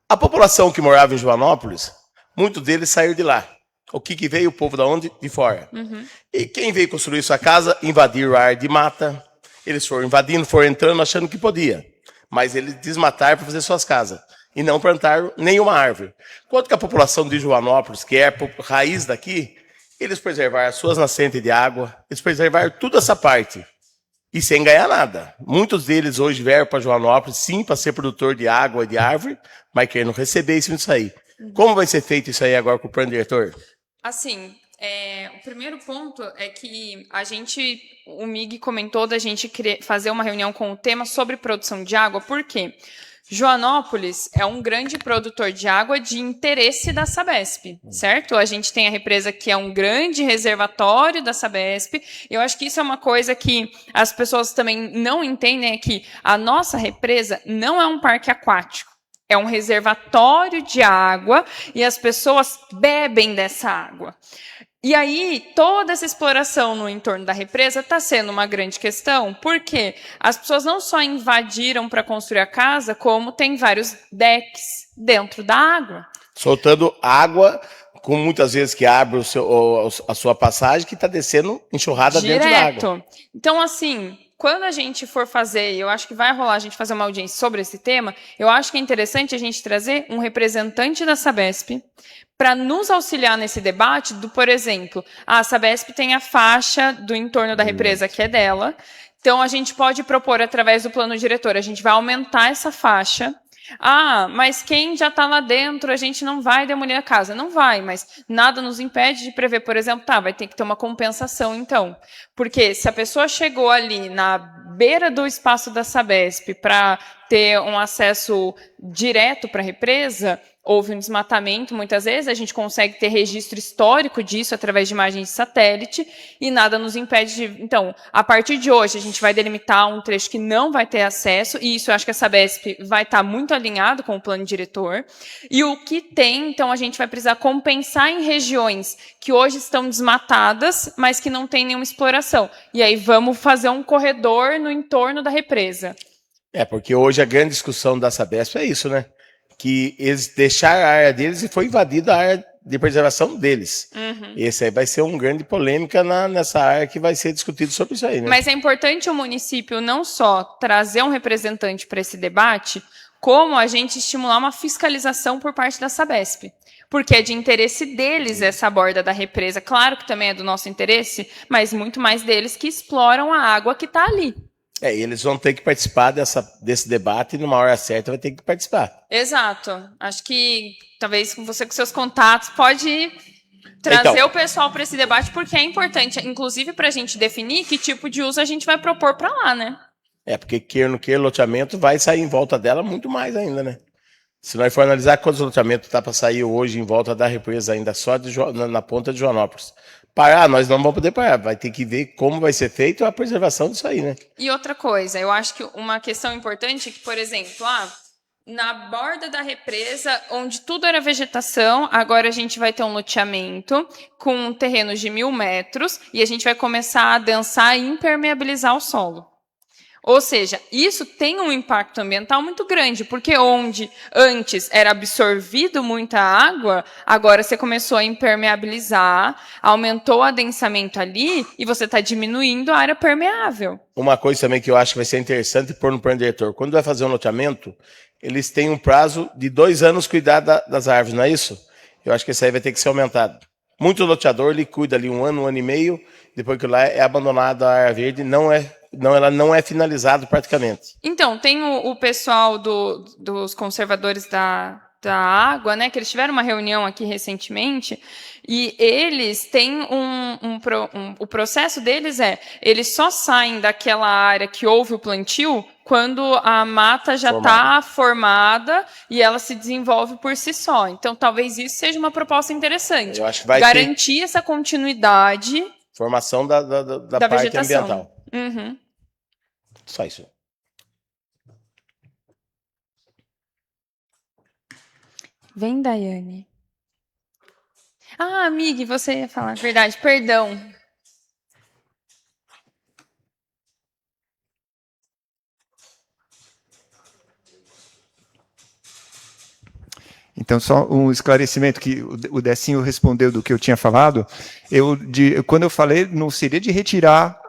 A população que morava em Joanópolis, muitos deles saíram de lá. O que veio? O povo da onde? De fora. Uhum. E quem veio construir sua casa, invadiram a área de mata. Eles foram invadindo, foram entrando, achando que podia. Mas eles desmataram para fazer suas casas. E não plantaram nenhuma árvore. Quanto que a população de Joanópolis, que é a raiz daqui, eles preservaram as suas nascentes de água, eles preservaram toda essa parte. E sem ganhar nada. Muitos deles hoje vieram para Joanópolis, sim, para ser produtor de água e de árvore, mas querendo receber isso aí. Uhum. Como vai ser feito isso aí agora com o plano diretor? Assim, o primeiro ponto é que o MIG comentou da gente fazer uma reunião com o tema sobre produção de água, por quê? Joanópolis é um grande produtor de água de interesse da Sabesp, certo? A gente tem a represa que é um grande reservatório da Sabesp. Eu acho que isso é uma coisa que as pessoas também não entendem, é que a nossa represa não é um parque aquático. É um reservatório de água e as pessoas bebem dessa água. E aí, toda essa exploração no entorno da represa está sendo uma grande questão, porque as pessoas não só invadiram para construir a casa, como tem vários decks dentro da água. Soltando água, com muitas vezes que abre a sua passagem, que está descendo enxurrada direto dentro da água. Então, assim, quando a gente for fazer, eu acho que vai rolar a gente fazer uma audiência sobre esse tema, eu acho que é interessante a gente trazer um representante da Sabesp para nos auxiliar nesse debate por exemplo, a Sabesp tem a faixa do entorno da represa que é dela, então a gente pode propor através do plano diretor, a gente vai aumentar essa faixa. Mas quem já está lá dentro, a gente não vai demolir a casa. Não vai, mas nada nos impede de prever, por exemplo, vai ter que ter uma compensação, então. Porque se a pessoa chegou ali na beira do espaço da Sabesp para ter um acesso direto para a represa, houve um desmatamento, muitas vezes, a gente consegue ter registro histórico disso através de imagens de satélite e nada nos impede de... Então, a partir de hoje, a gente vai delimitar um trecho que não vai ter acesso, e isso eu acho que a Sabesp vai estar muito alinhado com o plano diretor. E o que tem, então, a gente vai precisar compensar em regiões que hoje estão desmatadas, mas que não tem nenhuma exploração. E aí vamos fazer um corredor no entorno da represa. Porque hoje a grande discussão da Sabesp é isso, né? Que eles deixaram a área deles e foi invadida a área de preservação deles. Uhum. Esse aí vai ser uma grande polêmica nessa área que vai ser discutido sobre isso aí, né? Mas é importante o município não só trazer um representante para esse debate, como a gente estimular uma fiscalização por parte da Sabesp. Porque é de interesse deles essa borda da represa. Claro que também é do nosso interesse, mas muito mais deles que exploram a água que está ali. Eles vão ter que participar desse debate e numa hora certa vai ter que participar. Exato. Acho que talvez você com seus contatos pode trazer o pessoal para esse debate, porque é importante, inclusive para a gente definir que tipo de uso a gente vai propor para lá, né? Porque queira ou não queira, loteamento vai sair em volta dela muito mais ainda, né? Se nós for analisar quantos loteamentos está para sair hoje em volta da represa ainda só na ponta de Joanópolis. Nós não vamos poder parar, vai ter que ver como vai ser feito a preservação disso aí, né? E outra coisa, eu acho que uma questão importante é que, por exemplo, na borda da represa, onde tudo era vegetação, agora a gente vai ter um loteamento com terrenos de 1.000 metros e a gente vai começar a adensar e impermeabilizar o solo. Ou seja, isso tem um impacto ambiental muito grande, porque onde antes era absorvido muita água, agora você começou a impermeabilizar, aumentou o adensamento ali e você está diminuindo a área permeável. Uma coisa também que eu acho que vai ser interessante pôr no plano diretor, quando vai fazer um loteamento, eles têm um prazo de 2 anos cuidar das árvores, não é isso? Eu acho que isso aí vai ter que ser aumentado. Muito loteador, ele cuida ali 1 ano, 1 ano e meio, depois que lá é abandonado a área verde, ela não é finalizada praticamente. Então, tem o pessoal dos conservadores da água, né, que eles tiveram uma reunião aqui recentemente, e eles têm o processo deles eles só saem daquela área que houve o plantio quando a mata já está formada e ela se desenvolve por si só. Então, talvez isso seja uma proposta interessante. Eu acho que vai garantir essa continuidade. Formação da parte vegetação. Ambiental. Uhum. Só isso. Vem, Daiane. Ah, Mig, você ia falar. Verdade, perdão. Então, só um esclarecimento que o Decinho respondeu do que eu tinha falado. Quando eu falei, não seria de retirar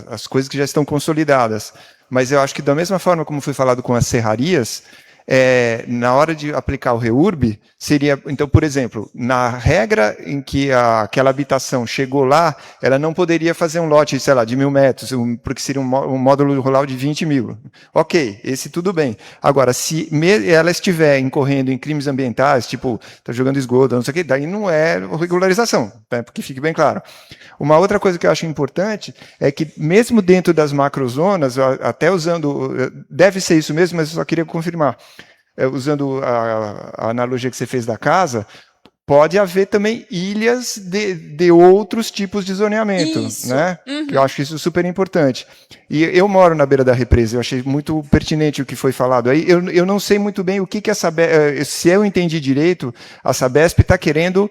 as coisas que já estão consolidadas, mas eu acho que da mesma forma como foi falado com as serrarias, na hora de aplicar o REURB, seria, então, por exemplo, na regra em que aquela habitação chegou lá, ela não poderia fazer um lote, sei lá, de 1.000 metros, porque seria um módulo rural de 20.000. Ok, esse tudo bem. Agora, se ela estiver incorrendo em crimes ambientais, tipo, está jogando esgoto, não sei o quê, daí não é regularização, né, porque fique bem claro. Uma outra coisa que eu acho importante é que, mesmo dentro das macrozonas, até usando, deve ser isso mesmo, mas eu só queria confirmar, usando a analogia que você fez da casa, pode haver também ilhas de outros tipos de zoneamento, isso. Né? Uhum. Eu acho isso super importante. E eu moro na beira da represa, eu achei muito pertinente o que foi falado aí. Eu não sei muito bem o que a Sabesp, se eu entendi direito, a Sabesp está querendo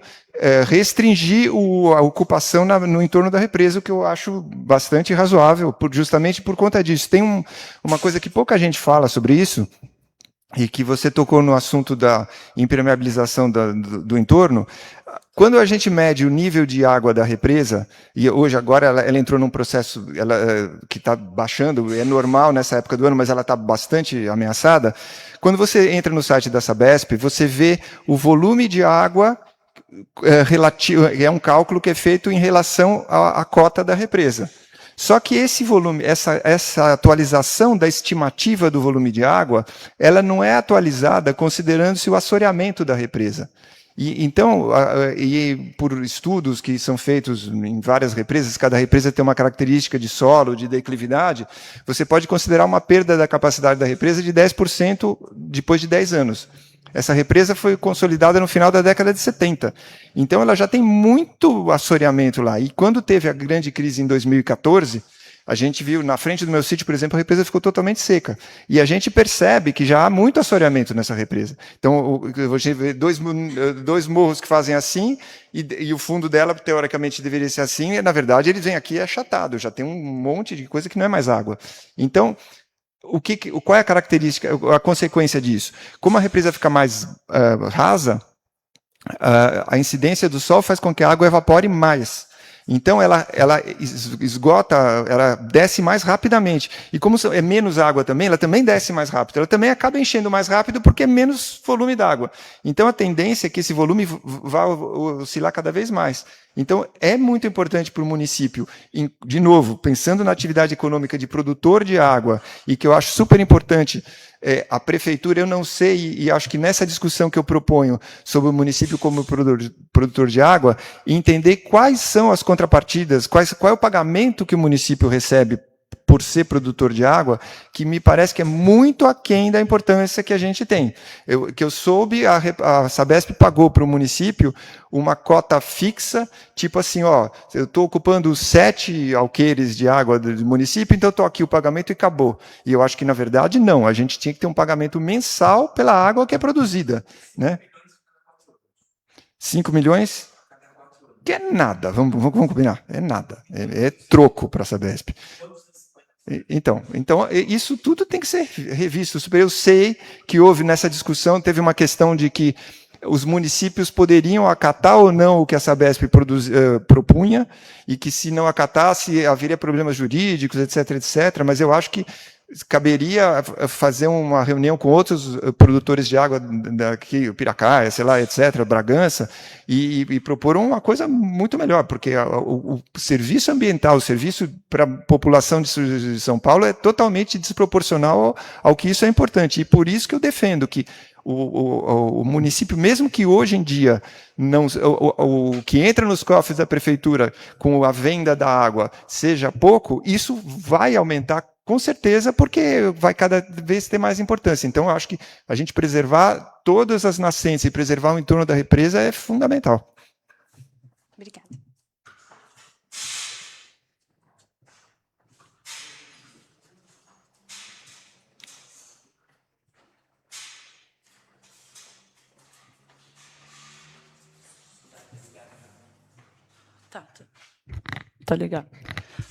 restringir a ocupação no entorno da represa, o que eu acho bastante razoável, justamente por conta disso. Tem uma coisa que pouca gente fala sobre isso, e que você tocou no assunto da impermeabilização do entorno. Quando a gente mede o nível de água da represa, e hoje agora ela entrou num processo que está baixando, é normal nessa época do ano, mas ela está bastante ameaçada. Quando você entra no site da Sabesp, você vê o volume de água relativo, é um cálculo que é feito em relação à cota da represa. Só que esse volume, essa atualização da estimativa do volume de água, ela não é atualizada considerando-se o assoreamento da represa. Então, por estudos que são feitos em várias represas, cada represa tem uma característica de solo, de declividade, você pode considerar uma perda da capacidade da represa de 10% depois de 10 anos. Essa represa foi consolidada no final da década de 70. Então, ela já tem muito assoreamento lá. E quando teve a grande crise em 2014, a gente viu, na frente do meu sítio, por exemplo, a represa ficou totalmente seca. E a gente percebe que já há muito assoreamento nessa represa. Então, você vê dois morros que fazem assim, e o fundo dela, teoricamente, deveria ser assim, e, na verdade, ele vem aqui achatado, já tem um monte de coisa que não é mais água. Então, qual é a característica, a consequência disso? Como a represa fica mais rasa, a incidência do sol faz com que a água evapore mais. Então, ela esgota, ela desce mais rapidamente. E como é menos água também, ela também desce mais rápido. Ela também acaba enchendo mais rápido porque é menos volume d'água. Então, a tendência é que esse volume vá oscilar cada vez mais. Então, é muito importante para o município, de novo, pensando na atividade econômica de produtor de água, e que eu acho super importante, a prefeitura, eu não sei, e acho que nessa discussão que eu proponho sobre o município como produtor de água, entender quais são as contrapartidas, qual é o pagamento que o município recebe por ser produtor de água, que me parece que é muito aquém da importância que a gente tem. Que eu soube, a Sabesp pagou para o município uma cota fixa, tipo assim, ó, eu estou ocupando 7 alqueires de água do município, então estou aqui o pagamento e acabou. E eu acho que, na verdade, não. A gente tinha que ter um pagamento mensal pela água que é produzida, né? 5 milhões? Que é nada, vamos combinar, é nada, é troco para a Sabesp. Então, isso tudo tem que ser revisto. Eu sei que houve nessa discussão, teve uma questão de que os municípios poderiam acatar ou não o que a Sabesp propunha, e que se não acatasse haveria problemas jurídicos, etc., mas eu acho que caberia fazer uma reunião com outros produtores de água daqui, Piracaia, sei lá, etc., Bragança, e propor uma coisa muito melhor, porque o serviço ambiental, o serviço para a população de São Paulo é totalmente desproporcional ao que isso é importante. E por isso que eu defendo que o município, mesmo que hoje em dia não, o que entra nos cofres da prefeitura com a venda da água seja pouco, isso vai aumentar com certeza, porque vai cada vez ter mais importância. Então, eu acho que a gente preservar todas as nascentes e preservar o entorno da represa é fundamental. Obrigada. Tá legal.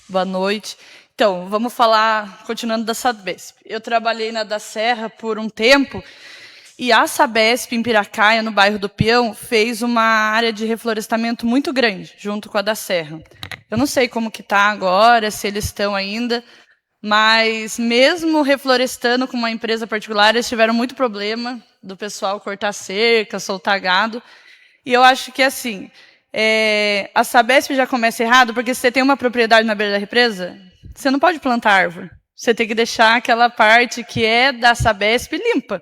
Boa noite. Então, vamos falar, continuando da Sabesp. Eu trabalhei na da Serra por um tempo, e a Sabesp, em Piracaia, no bairro do Peão, fez uma área de reflorestamento muito grande, junto com a da Serra. Eu não sei como que está agora, se eles estão ainda, mas mesmo reflorestando com uma empresa particular, eles tiveram muito problema do pessoal cortar cerca, soltar gado. E eu acho que, assim, a Sabesp já começa errado, porque se você tem uma propriedade na beira da represa, você não pode plantar árvore. Você tem que deixar aquela parte que é da Sabesp limpa.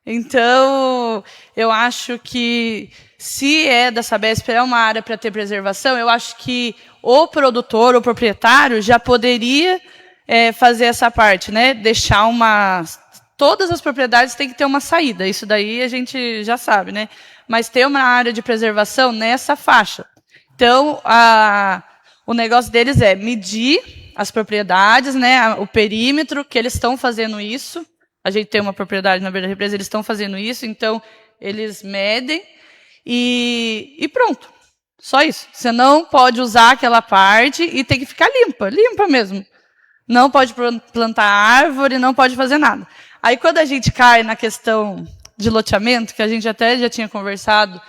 Então, eu acho que, se é da Sabesp, é uma área para ter preservação, eu acho que o produtor, o proprietário, já poderia fazer essa parte, né? Deixar uma... Todas as propriedades têm que ter uma saída, isso daí a gente já sabe, né? Mas ter uma área de preservação nessa faixa. Então, o negócio deles é medir as propriedades, né, o perímetro, que eles estão fazendo isso. A gente tem uma propriedade na beira da represa, eles estão fazendo isso, então eles medem e pronto. Só isso. Você não pode usar aquela parte e tem que ficar limpa, limpa mesmo. Não pode plantar árvore, não pode fazer nada. Aí, quando a gente cai na questão de loteamento, que a gente até já tinha conversado,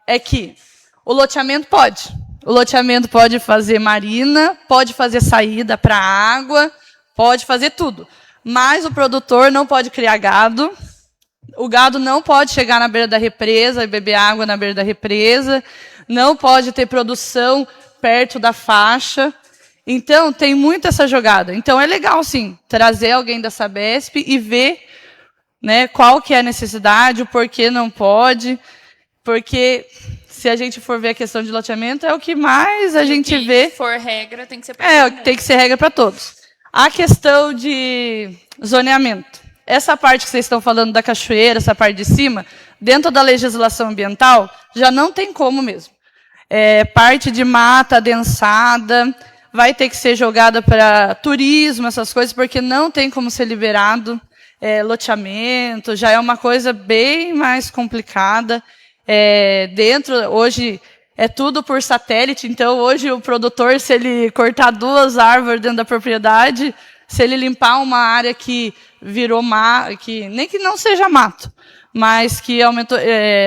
é que o loteamento pode. O loteamento pode fazer marina, pode fazer saída para água, pode fazer tudo. Mas o produtor não pode criar gado, o gado não pode chegar na beira da represa e beber água na beira da represa, não pode ter produção perto da faixa. Então, tem muito essa jogada. Então, é legal, sim, trazer alguém da Sabesp e ver, né, qual que é a necessidade, o porquê não pode, porque... Se a gente for ver a questão de loteamento, é o que mais a gente vê. Se for regra, tem que ser para todo mundo. Tem que ser regra para todos. A questão de zoneamento. Essa parte que vocês estão falando da cachoeira, essa parte de cima, dentro da legislação ambiental, já não tem como mesmo. Parte de mata adensada, vai ter que ser jogada para turismo, essas coisas, porque não tem como ser liberado. Loteamento, já é uma coisa bem mais complicada. Hoje é tudo por satélite, então hoje o produtor, se ele cortar 2 árvores dentro da propriedade, se ele limpar uma área que virou mato, nem que não seja mato, mas que aumentou,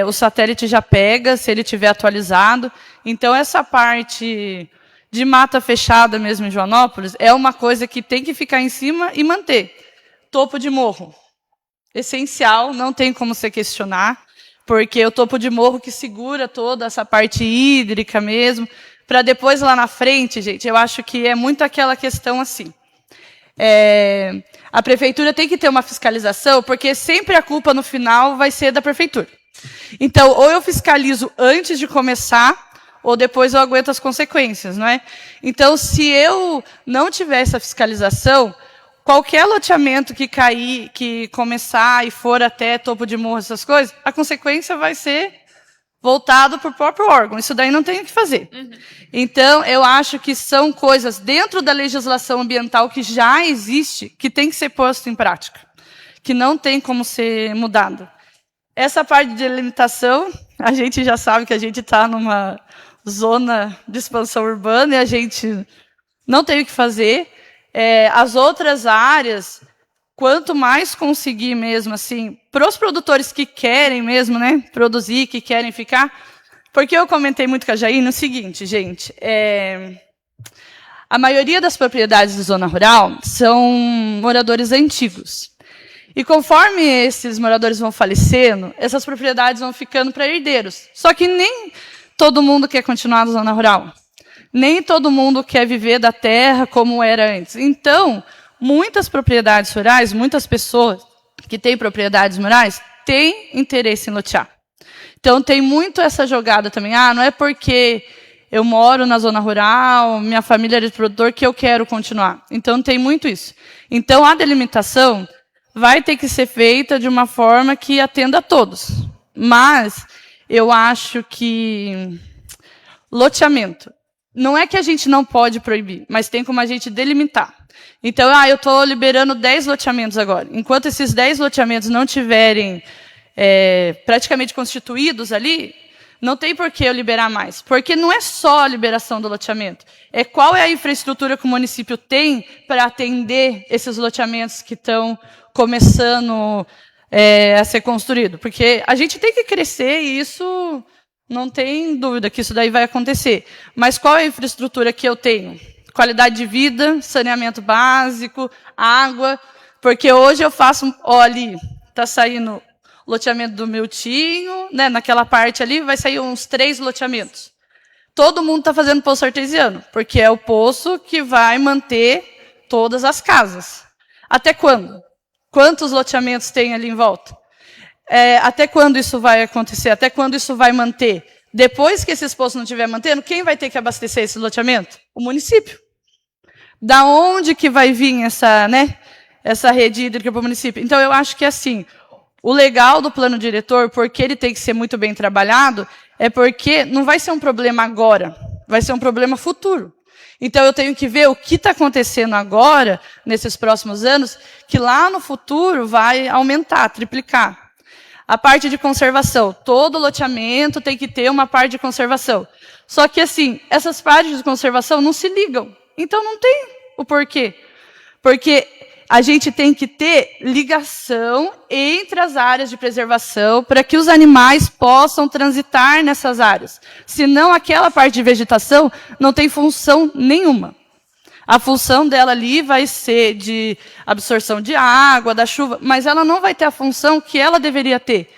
o satélite já pega, se ele tiver atualizado. Então, essa parte de mata fechada mesmo em Joanópolis é uma coisa que tem que ficar em cima e manter. Topo de morro, essencial, não tem como se questionar, porque o topo de morro que segura toda essa parte hídrica mesmo, para depois lá na frente, gente, eu acho que é muito aquela questão assim. A prefeitura tem que ter uma fiscalização, porque sempre a culpa no final vai ser da prefeitura. Então, ou eu fiscalizo antes de começar, ou depois eu aguento as consequências, não é? Então, se eu não tiver essa fiscalização, qualquer loteamento que cair, que começar e for até topo de morro, essas coisas, a consequência vai ser voltado para o próprio órgão. Isso daí não tem o que fazer. Então, eu acho que são coisas dentro da legislação ambiental que já existe, que tem que ser posto em prática, que não tem como ser mudado. Essa parte de delimitação, a gente já sabe que a gente está numa zona de expansão urbana e a gente não tem o que fazer. As outras áreas, quanto mais conseguir mesmo, assim, para os produtores que querem mesmo, né, produzir, que querem ficar, porque eu comentei muito com a Jaine o seguinte, gente, a maioria das propriedades de zona rural são moradores antigos. E conforme esses moradores vão falecendo, essas propriedades vão ficando para herdeiros. Só que nem todo mundo quer continuar na zona rural. Nem todo mundo quer viver da terra como era antes. Então, muitas propriedades rurais, muitas pessoas que têm propriedades rurais, têm interesse em lotear. Então, tem muito essa jogada também. Não é porque eu moro na zona rural, minha família é de produtor, que eu quero continuar. Então, tem muito isso. Então, a delimitação vai ter que ser feita de uma forma que atenda a todos. Mas eu acho que loteamento, não é que a gente não pode proibir, mas tem como a gente delimitar. Então, eu estou liberando 10 loteamentos agora. Enquanto esses 10 loteamentos não tiverem praticamente constituídos ali, não tem por que eu liberar mais. Porque não é só a liberação do loteamento. Qual é a infraestrutura que o município tem para atender esses loteamentos que estão começando a ser construído. Porque a gente tem que crescer e isso não tem dúvida que isso daí vai acontecer. Mas qual é a infraestrutura que eu tenho? Qualidade de vida, saneamento básico, água. Porque hoje eu faço, ali, está saindo loteamento do Miltinho, né, naquela parte ali, vai sair uns 3 loteamentos. Todo mundo está fazendo poço artesiano, porque é o poço que vai manter todas as casas. Até quando? Quantos loteamentos tem ali em volta? Até quando isso vai acontecer? Até quando isso vai manter? Depois que esses poços não estiver mantendo, quem vai ter que abastecer esse loteamento? O município. Da onde que vai vir essa rede hídrica para o município? Então, eu acho que assim, o legal do plano diretor, porque ele tem que ser muito bem trabalhado, é porque não vai ser um problema agora, vai ser um problema futuro. Então, eu tenho que ver o que está acontecendo agora, nesses próximos anos, que lá no futuro vai aumentar, triplicar. A parte de conservação. Todo loteamento tem que ter uma parte de conservação. Só que, assim, essas partes de conservação não se ligam. Então, não tem o porquê. Porque a gente tem que ter ligação entre as áreas de preservação para que os animais possam transitar nessas áreas. Senão, aquela parte de vegetação não tem função nenhuma. A função dela ali vai ser de absorção de água, da chuva, mas ela não vai ter a função que ela deveria ter.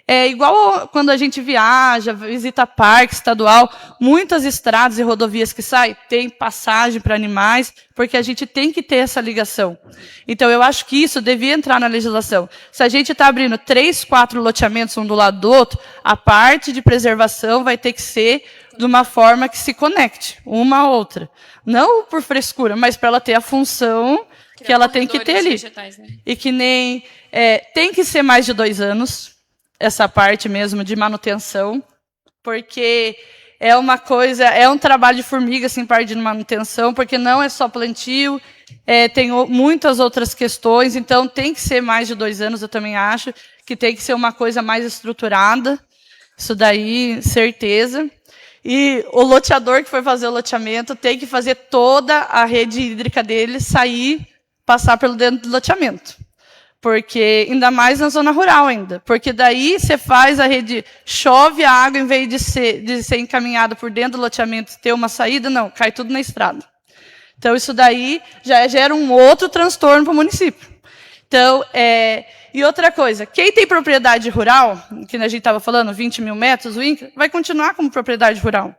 É igual quando a gente viaja, visita parque estadual, muitas estradas e rodovias que saem, tem passagem para animais, porque a gente tem que ter essa ligação. Então, eu acho que isso devia entrar na legislação. Se a gente está abrindo 3, 4 loteamentos um do lado do outro, a parte de preservação vai ter que ser de uma forma que se conecte, uma a outra. Não por frescura, mas para ela ter a função que ela tem que ter ali. Vegetais, né? E que nem... tem que ser mais de 2 anos, essa parte mesmo de manutenção, porque é uma coisa, é um trabalho de formiga, assim, parte de manutenção, porque não é só plantio, tem muitas outras questões, então tem que ser mais de 2 anos, eu também acho, que tem que ser uma coisa mais estruturada, isso daí, certeza. E o loteador que for fazer o loteamento tem que fazer toda a rede hídrica dele sair, passar pelo dentro do loteamento. Porque, ainda mais na zona rural ainda. Porque daí você faz a rede, chove a água, em vez de ser encaminhada por dentro do loteamento e ter uma saída, não, cai tudo na estrada. Então, isso daí já gera um outro transtorno para o município. Então, e outra coisa, quem tem propriedade rural, que a gente estava falando, 20 mil metros, o INCRA, vai continuar como propriedade rural.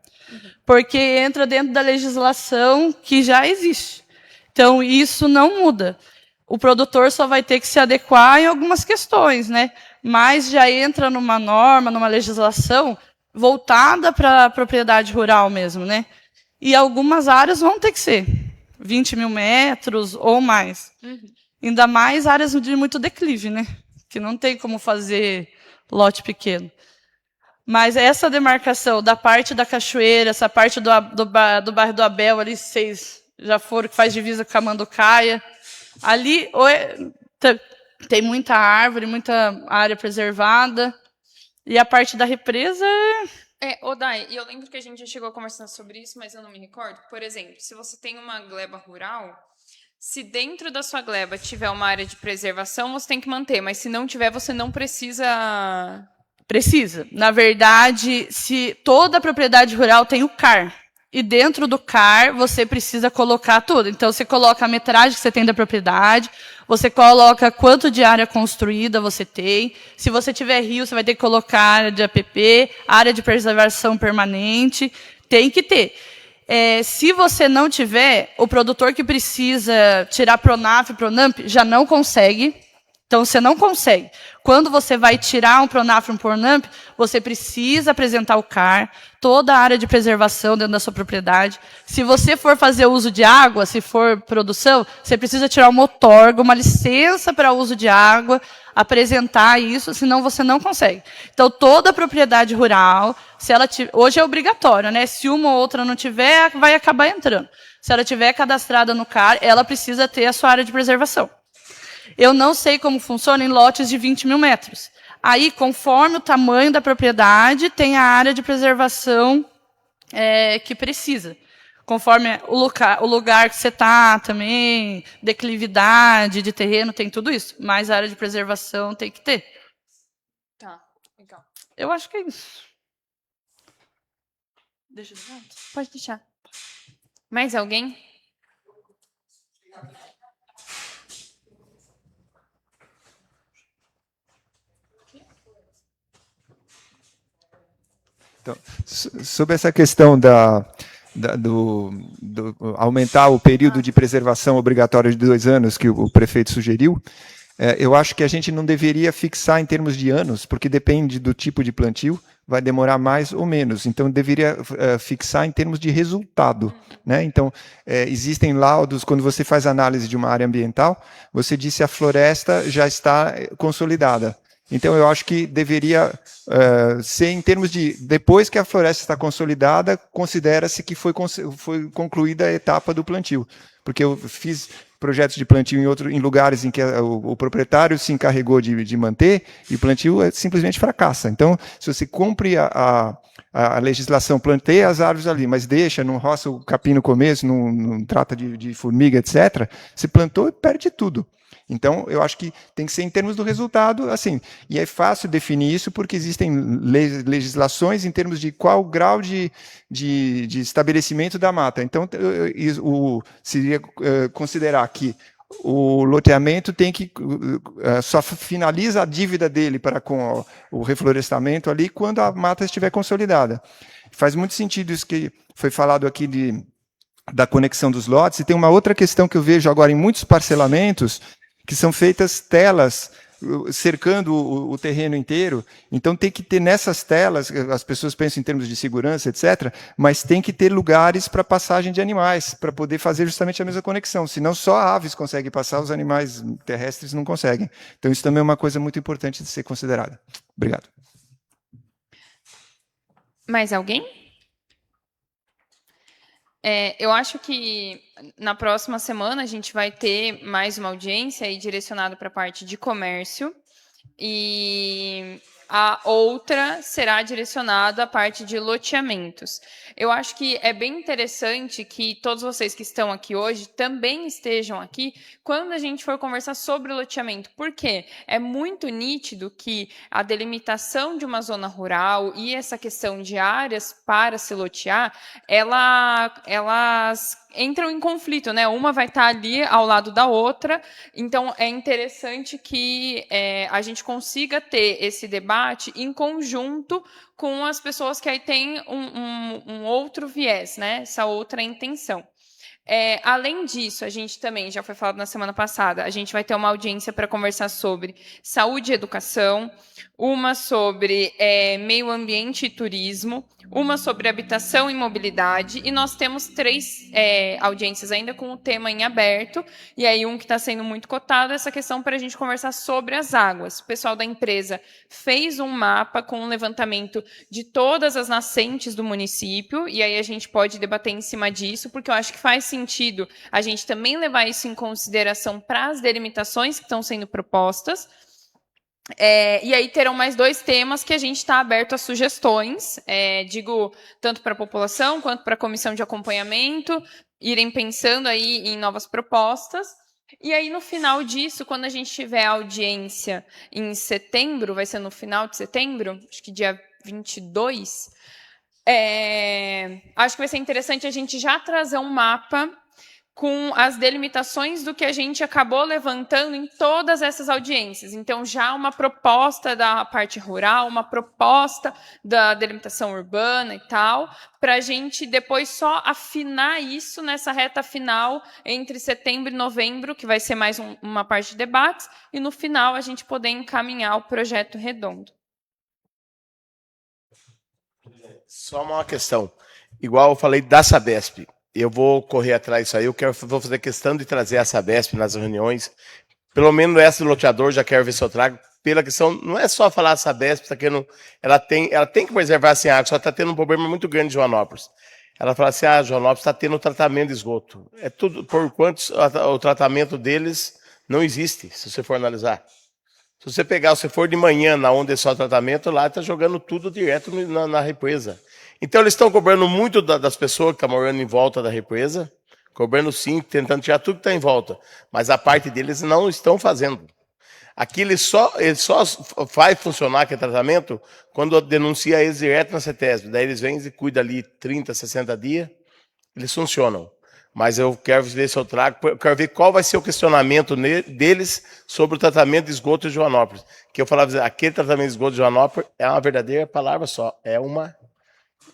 Porque entra dentro da legislação que já existe. Então, isso não muda. O produtor só vai ter que se adequar em algumas questões, né? Mas já entra numa norma, numa legislação voltada para a propriedade rural mesmo, né? E algumas áreas vão ter que ser 20 mil metros ou mais. Ainda mais áreas de muito declive, né? Que não tem como fazer lote pequeno. Mas essa demarcação da parte da cachoeira, essa parte do bairro do Abel, ali, vocês já foram, que faz divisa com a Manducaia, ali tem muita árvore, muita área preservada. E a parte da represa Dai, e eu lembro que a gente já chegou a conversar sobre isso, mas eu não me recordo. Por exemplo, se você tem uma gleba rural, se dentro da sua gleba tiver uma área de preservação, você tem que manter, mas se não tiver, você não precisa... Precisa. Na verdade, se toda a propriedade rural tem o CAR, e dentro do CAR você precisa colocar tudo. Então, você coloca a metragem que você tem da propriedade, você coloca quanto de área construída você tem. Se você tiver rio, você vai ter que colocar área de APP, área de preservação permanente. Tem que ter. Se você não tiver, o produtor que precisa tirar Pronaf e Pronamp já não consegue. Então, você não consegue. Quando você vai tirar um Pronaf e um Pronamp, você precisa apresentar o CAR, toda a área de preservação dentro da sua propriedade. Se você for fazer uso de água, se for produção, você precisa tirar uma outorga, uma licença para uso de água, apresentar isso, senão você não consegue. Então, toda a propriedade rural, se ela hoje é obrigatório, né? Se uma ou outra não tiver, vai acabar entrando. Se ela tiver cadastrada no CAR, ela precisa ter a sua área de preservação. Eu não sei como funciona em lotes de 20 mil metros. Aí, conforme o tamanho da propriedade, tem a área de preservação que precisa. Conforme o lugar que você está também, declividade de terreno, tem tudo isso. Mas a área de preservação tem que ter. Tá, legal. Eu acho que é isso. Deixa eu ver. Pode deixar. Mais alguém? Então, sobre essa questão do aumentar o período de preservação obrigatório de 2 anos que o prefeito sugeriu, eu acho que a gente não deveria fixar em termos de anos, porque depende do tipo de plantio, vai demorar mais ou menos. Então, deveria fixar em termos de resultado, né? Então, existem laudos, quando você faz análise de uma área ambiental, você diz se a floresta já está consolidada. Então, eu acho que deveria ser em termos de, depois que a floresta está consolidada, considera-se que foi concluída a etapa do plantio. Porque eu fiz projetos de plantio em lugares em que o proprietário se encarregou de manter, e o plantio simplesmente fracassa. Então, se você cumpre a legislação, planteia as árvores ali, mas deixa, não roça o capim no começo, não trata de formiga, etc., você plantou e perde tudo. Então, eu acho que tem que ser em termos do resultado, assim, e é fácil definir isso porque existem legislações em termos de qual grau de estabelecimento da mata. Então, seria considerar que o loteamento tem que só finaliza a dívida dele para com o reflorestamento ali quando a mata estiver consolidada. Faz muito sentido isso que foi falado aqui da conexão dos lotes, e tem uma outra questão que eu vejo agora em muitos parcelamentos, que são feitas telas cercando o terreno inteiro. Então, tem que ter nessas telas, as pessoas pensam em termos de segurança, etc., mas tem que ter lugares para passagem de animais, para poder fazer justamente a mesma conexão. Senão, só aves conseguem passar, os animais terrestres não conseguem. Então, isso também é uma coisa muito importante de ser considerada. Obrigado. Mais alguém? Eu acho que na próxima semana a gente vai ter mais uma audiência aí direcionada para a parte de comércio, e a outra será direcionada à parte de loteamentos. Eu acho que é bem interessante que todos vocês que estão aqui hoje também estejam aqui quando a gente for conversar sobre o loteamento. Por quê? É muito nítido que a delimitação de uma zona rural e essa questão de áreas para se lotear, elas entram em conflito, né? Uma vai estar ali ao lado da outra, então é interessante que a gente consiga ter esse debate em conjunto com as pessoas que aí têm um outro viés, né? Essa outra intenção. Além disso, a gente também, já foi falado na semana passada, a gente vai ter uma audiência para conversar sobre saúde e educação, uma sobre meio ambiente e turismo, uma sobre habitação e mobilidade, e nós temos 3 audiências ainda com o tema em aberto, e aí um que está sendo muito cotado é essa questão para a gente conversar sobre as águas. O pessoal da empresa fez um mapa com um levantamento de todas as nascentes do município, e aí a gente pode debater em cima disso, porque eu acho que faz sentido a gente também levar isso em consideração para as delimitações que estão sendo propostas. E aí terão mais 2 temas que a gente está aberto a sugestões, digo, tanto para a população quanto para a comissão de acompanhamento, irem pensando aí em novas propostas. E aí, no final disso, quando a gente tiver a audiência em setembro, vai ser no final de setembro, acho que dia 22, acho que vai ser interessante a gente já trazer um mapa com as delimitações do que a gente acabou levantando em todas essas audiências. Então, já uma proposta da parte rural, uma proposta da delimitação urbana e tal, para a gente depois só afinar isso nessa reta final entre setembro e novembro, que vai ser mais uma parte de debates, e no final a gente poder encaminhar o projeto redondo. Só uma questão. Igual eu falei da Sabesp. Eu vou correr atrás disso aí. Vou fazer questão de trazer a Sabesp nas reuniões. Pelo menos essa do loteador, já quero ver se eu trago. Pela questão, não é só falar a Sabesp, tá querendo, ela tem que preservar assim, a água, só está tendo um problema muito grande em Joanópolis. Ela fala assim, Joanópolis está tendo tratamento de esgoto. É tudo, por quanto o tratamento deles não existe, se você for analisar. Se você pegar, se for de manhã, na onde é só o tratamento, lá está jogando tudo direto na represa. Então, eles estão cobrando muito das pessoas que estão morando em volta da represa, cobrando sim, tentando tirar tudo que está em volta. Mas a parte deles não estão fazendo. Aqui ele só faz funcionar aquele tratamento quando denuncia eles direto na CETESB. Daí eles vêm e cuidam ali 30, 60 dias, eles funcionam. Mas eu quero ver se eu trago, eu quero ver qual vai ser o questionamento deles sobre o tratamento de esgoto de Joanópolis. Que eu falava, aquele tratamento de esgoto de Joanópolis é uma verdadeira palavra só, é uma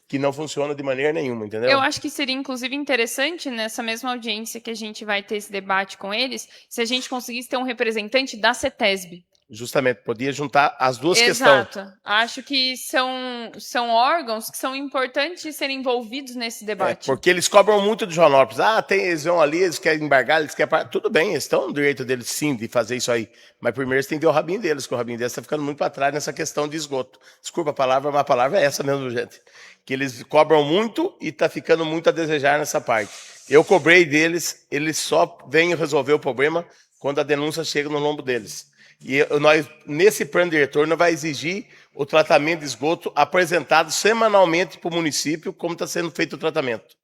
que não funciona de maneira nenhuma, entendeu? Eu acho que seria, inclusive, interessante, nessa mesma audiência que a gente vai ter esse debate com eles, se a gente conseguisse ter um representante da CETESB. Justamente, podia juntar as duas questões. Exato. Acho que são órgãos que são importantes de serem envolvidos nesse debate. Porque eles cobram muito de Joanópolis. Eles vão ali, eles querem embargar, eles querem parar. Tudo bem, eles estão no direito deles, sim, de fazer isso aí. Mas primeiro eles têm que ver o rabinho deles, que o rabinho deles está ficando muito para trás nessa questão de esgoto. Desculpa a palavra, mas a palavra é essa mesmo, gente. Que eles cobram muito e está ficando muito a desejar nessa parte. Eu cobrei deles, eles só vêm resolver o problema quando a denúncia chega no lombo deles. E nós, nesse plano diretor, nós vamos exigir o tratamento de esgoto apresentado semanalmente para o município, como está sendo feito o tratamento.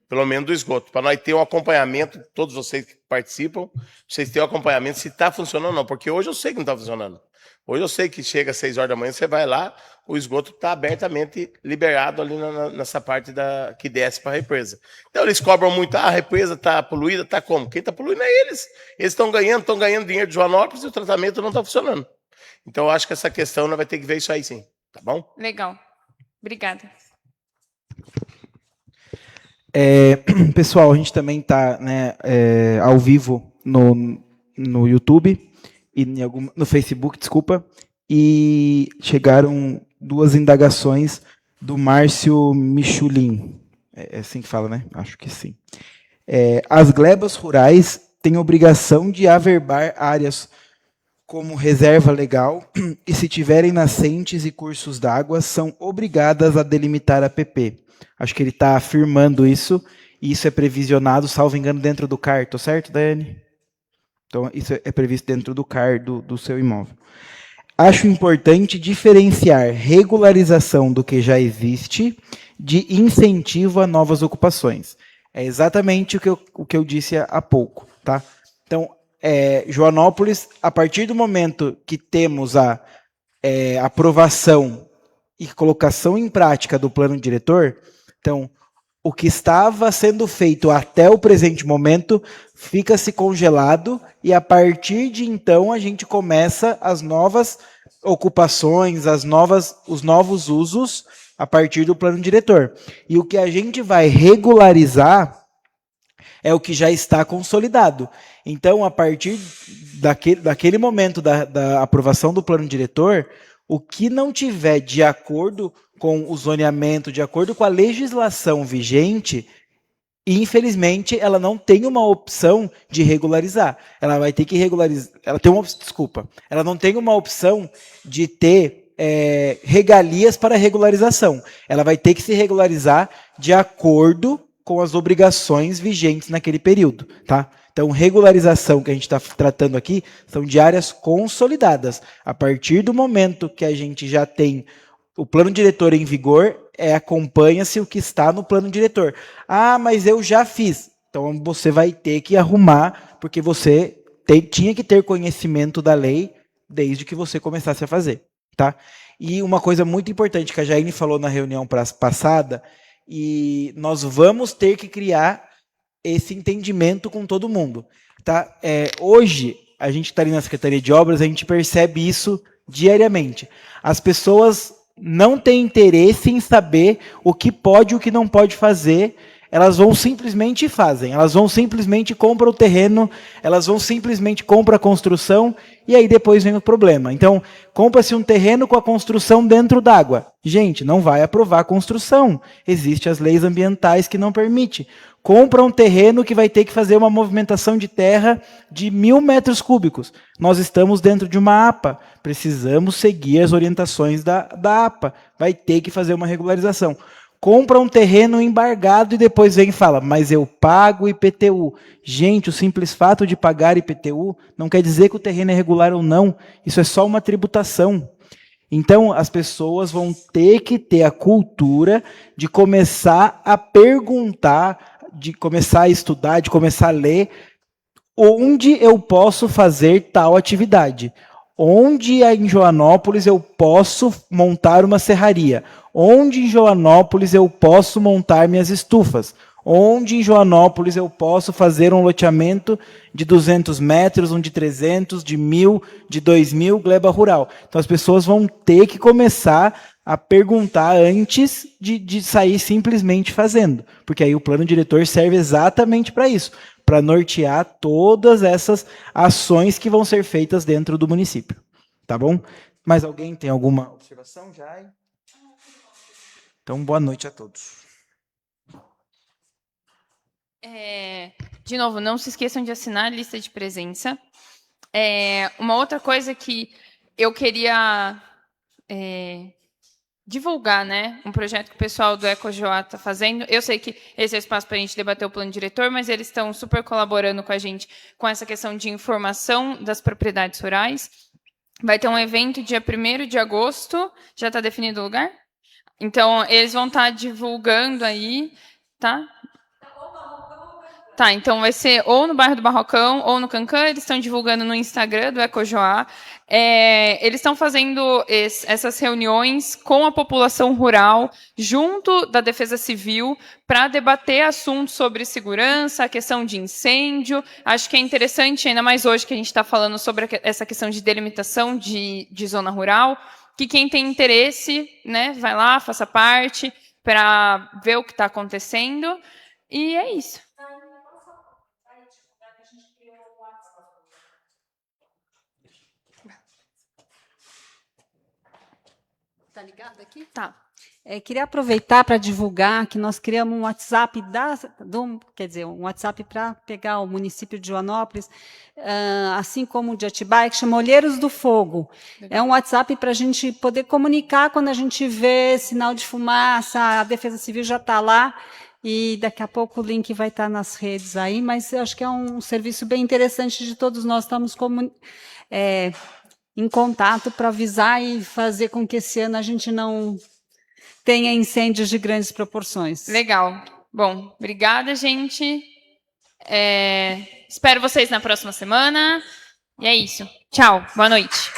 Pelo menos do esgoto. Para nós ter um acompanhamento, todos vocês que participam, vocês terem um acompanhamento se está funcionando ou não. Porque hoje eu sei que não está funcionando. Hoje eu sei que chega às 6 horas da manhã, você vai lá, o esgoto está abertamente liberado ali nessa parte que desce para a represa. Então eles cobram muito, a represa está poluída, está como? Quem está poluindo é eles. Eles estão ganhando dinheiro de Joanópolis e o tratamento não está funcionando. Então eu acho que essa questão nós vai ter que ver isso aí sim, tá bom? Legal. Obrigada. Pessoal, a gente também está ao vivo no YouTube e no Facebook, desculpa, e chegaram 2 indagações do Márcio Michulin. É assim que fala, né? Acho que sim. As glebas rurais têm obrigação de averbar áreas como reserva legal e, se tiverem nascentes e cursos d'água, são obrigadas a delimitar a PP. Acho que ele está afirmando isso, e isso é previsionado, salvo engano, dentro do CAR. Estou certo, Daiane? Então, isso é previsto dentro do CAR do seu imóvel. Acho importante diferenciar regularização do que já existe de incentivo a novas ocupações. É exatamente o que eu disse há pouco. Tá? Então, Joanópolis, a partir do momento que temos a aprovação e colocação em prática do plano diretor, então, o que estava sendo feito até o presente momento fica-se congelado e, a partir de então, a gente começa as novas ocupações, os novos usos a partir do plano diretor. E o que a gente vai regularizar é o que já está consolidado. Então, a partir daquele momento da aprovação do plano diretor, o que não tiver de acordo com o zoneamento, de acordo com a legislação vigente, infelizmente, ela não tem uma opção de regularizar. Ela vai ter que regularizar. Ela não tem uma opção de ter regalias para regularização. Ela vai ter que se regularizar de acordo com as obrigações vigentes naquele período, tá? Então, regularização que a gente está tratando aqui são de áreas consolidadas. A partir do momento que a gente já tem o plano diretor em vigor, acompanha-se o que está no plano diretor. Ah, mas eu já fiz. Então, você vai ter que arrumar, porque você tinha que ter conhecimento da lei desde que você começasse a fazer. Tá? E uma coisa muito importante que a Jaine falou na reunião passada, e nós vamos ter que criar esse entendimento com todo mundo. Tá? Hoje, a gente está ali na Secretaria de Obras, a gente percebe isso diariamente. As pessoas não têm interesse em saber o que pode e o que não pode fazer, elas vão simplesmente e fazem. Elas vão simplesmente compram o terreno, elas vão simplesmente compram a construção, e aí depois vem o problema. Então, compra-se um terreno com a construção dentro d'água. Gente, não vai aprovar a construção. Existem as leis ambientais que não permitem. Compra um terreno que vai ter que fazer uma movimentação de terra de 1.000 metros cúbicos. Nós estamos dentro de uma APA. Precisamos seguir as orientações da APA. Vai ter que fazer uma regularização. Compra um terreno embargado e depois vem e fala, mas eu pago IPTU. Gente, o simples fato de pagar IPTU não quer dizer que o terreno é regular ou não. Isso é só uma tributação. Então, as pessoas vão ter que ter a cultura de começar a perguntar, de começar a estudar, de começar a ler onde eu posso fazer tal atividade. Onde em Joanópolis eu posso montar uma serraria? Onde em Joanópolis eu posso montar minhas estufas? Onde em Joanópolis eu posso fazer um loteamento de 200 metros, um de 300, de 1.000, de 2.000, gleba rural? Então as pessoas vão ter que começar a perguntar antes de sair simplesmente fazendo. Porque aí o plano diretor serve exatamente para isso, para nortear todas essas ações que vão ser feitas dentro do município. Tá bom? Mais alguém tem alguma observação? Já? Então, boa noite a todos. De novo, não se esqueçam de assinar a lista de presença. Uma outra coisa que eu queria divulgar, né? Um projeto que o pessoal do EcoJoá está fazendo. Eu sei que esse é o espaço para a gente debater o plano diretor, mas eles estão super colaborando com a gente com essa questão de informação das propriedades rurais. Vai ter um evento dia 1º de agosto. Já está definido o lugar? Então, eles vão estar divulgando aí, tá? Tá, então vai ser ou no bairro do Barrocão ou no Cancan. Eles estão divulgando no Instagram do EcoJoá. Eles estão fazendo essas reuniões com a população rural, junto da Defesa Civil, para debater assuntos sobre segurança, a questão de incêndio. Acho que é interessante, ainda mais hoje que a gente está falando sobre essa questão de delimitação de zona rural, que quem tem interesse, né, vai lá, faça parte, para ver o que está acontecendo. E é isso. Tá ligado aqui? Tá. Queria aproveitar para divulgar que nós criamos um WhatsApp, um WhatsApp para pegar o município de Joanópolis, assim como o de Atibaia, que chama Olheiros do Fogo. Legal. É um WhatsApp para a gente poder comunicar quando a gente vê sinal de fumaça, a Defesa Civil já está lá, e daqui a pouco o link vai estar nas redes aí, mas eu acho que é um serviço bem interessante de todos nós estamos em contato para avisar e fazer com que esse ano a gente não tenha incêndios de grandes proporções. Legal. Bom, obrigada, gente. Espero vocês na próxima semana. E é isso. Tchau. Boa noite.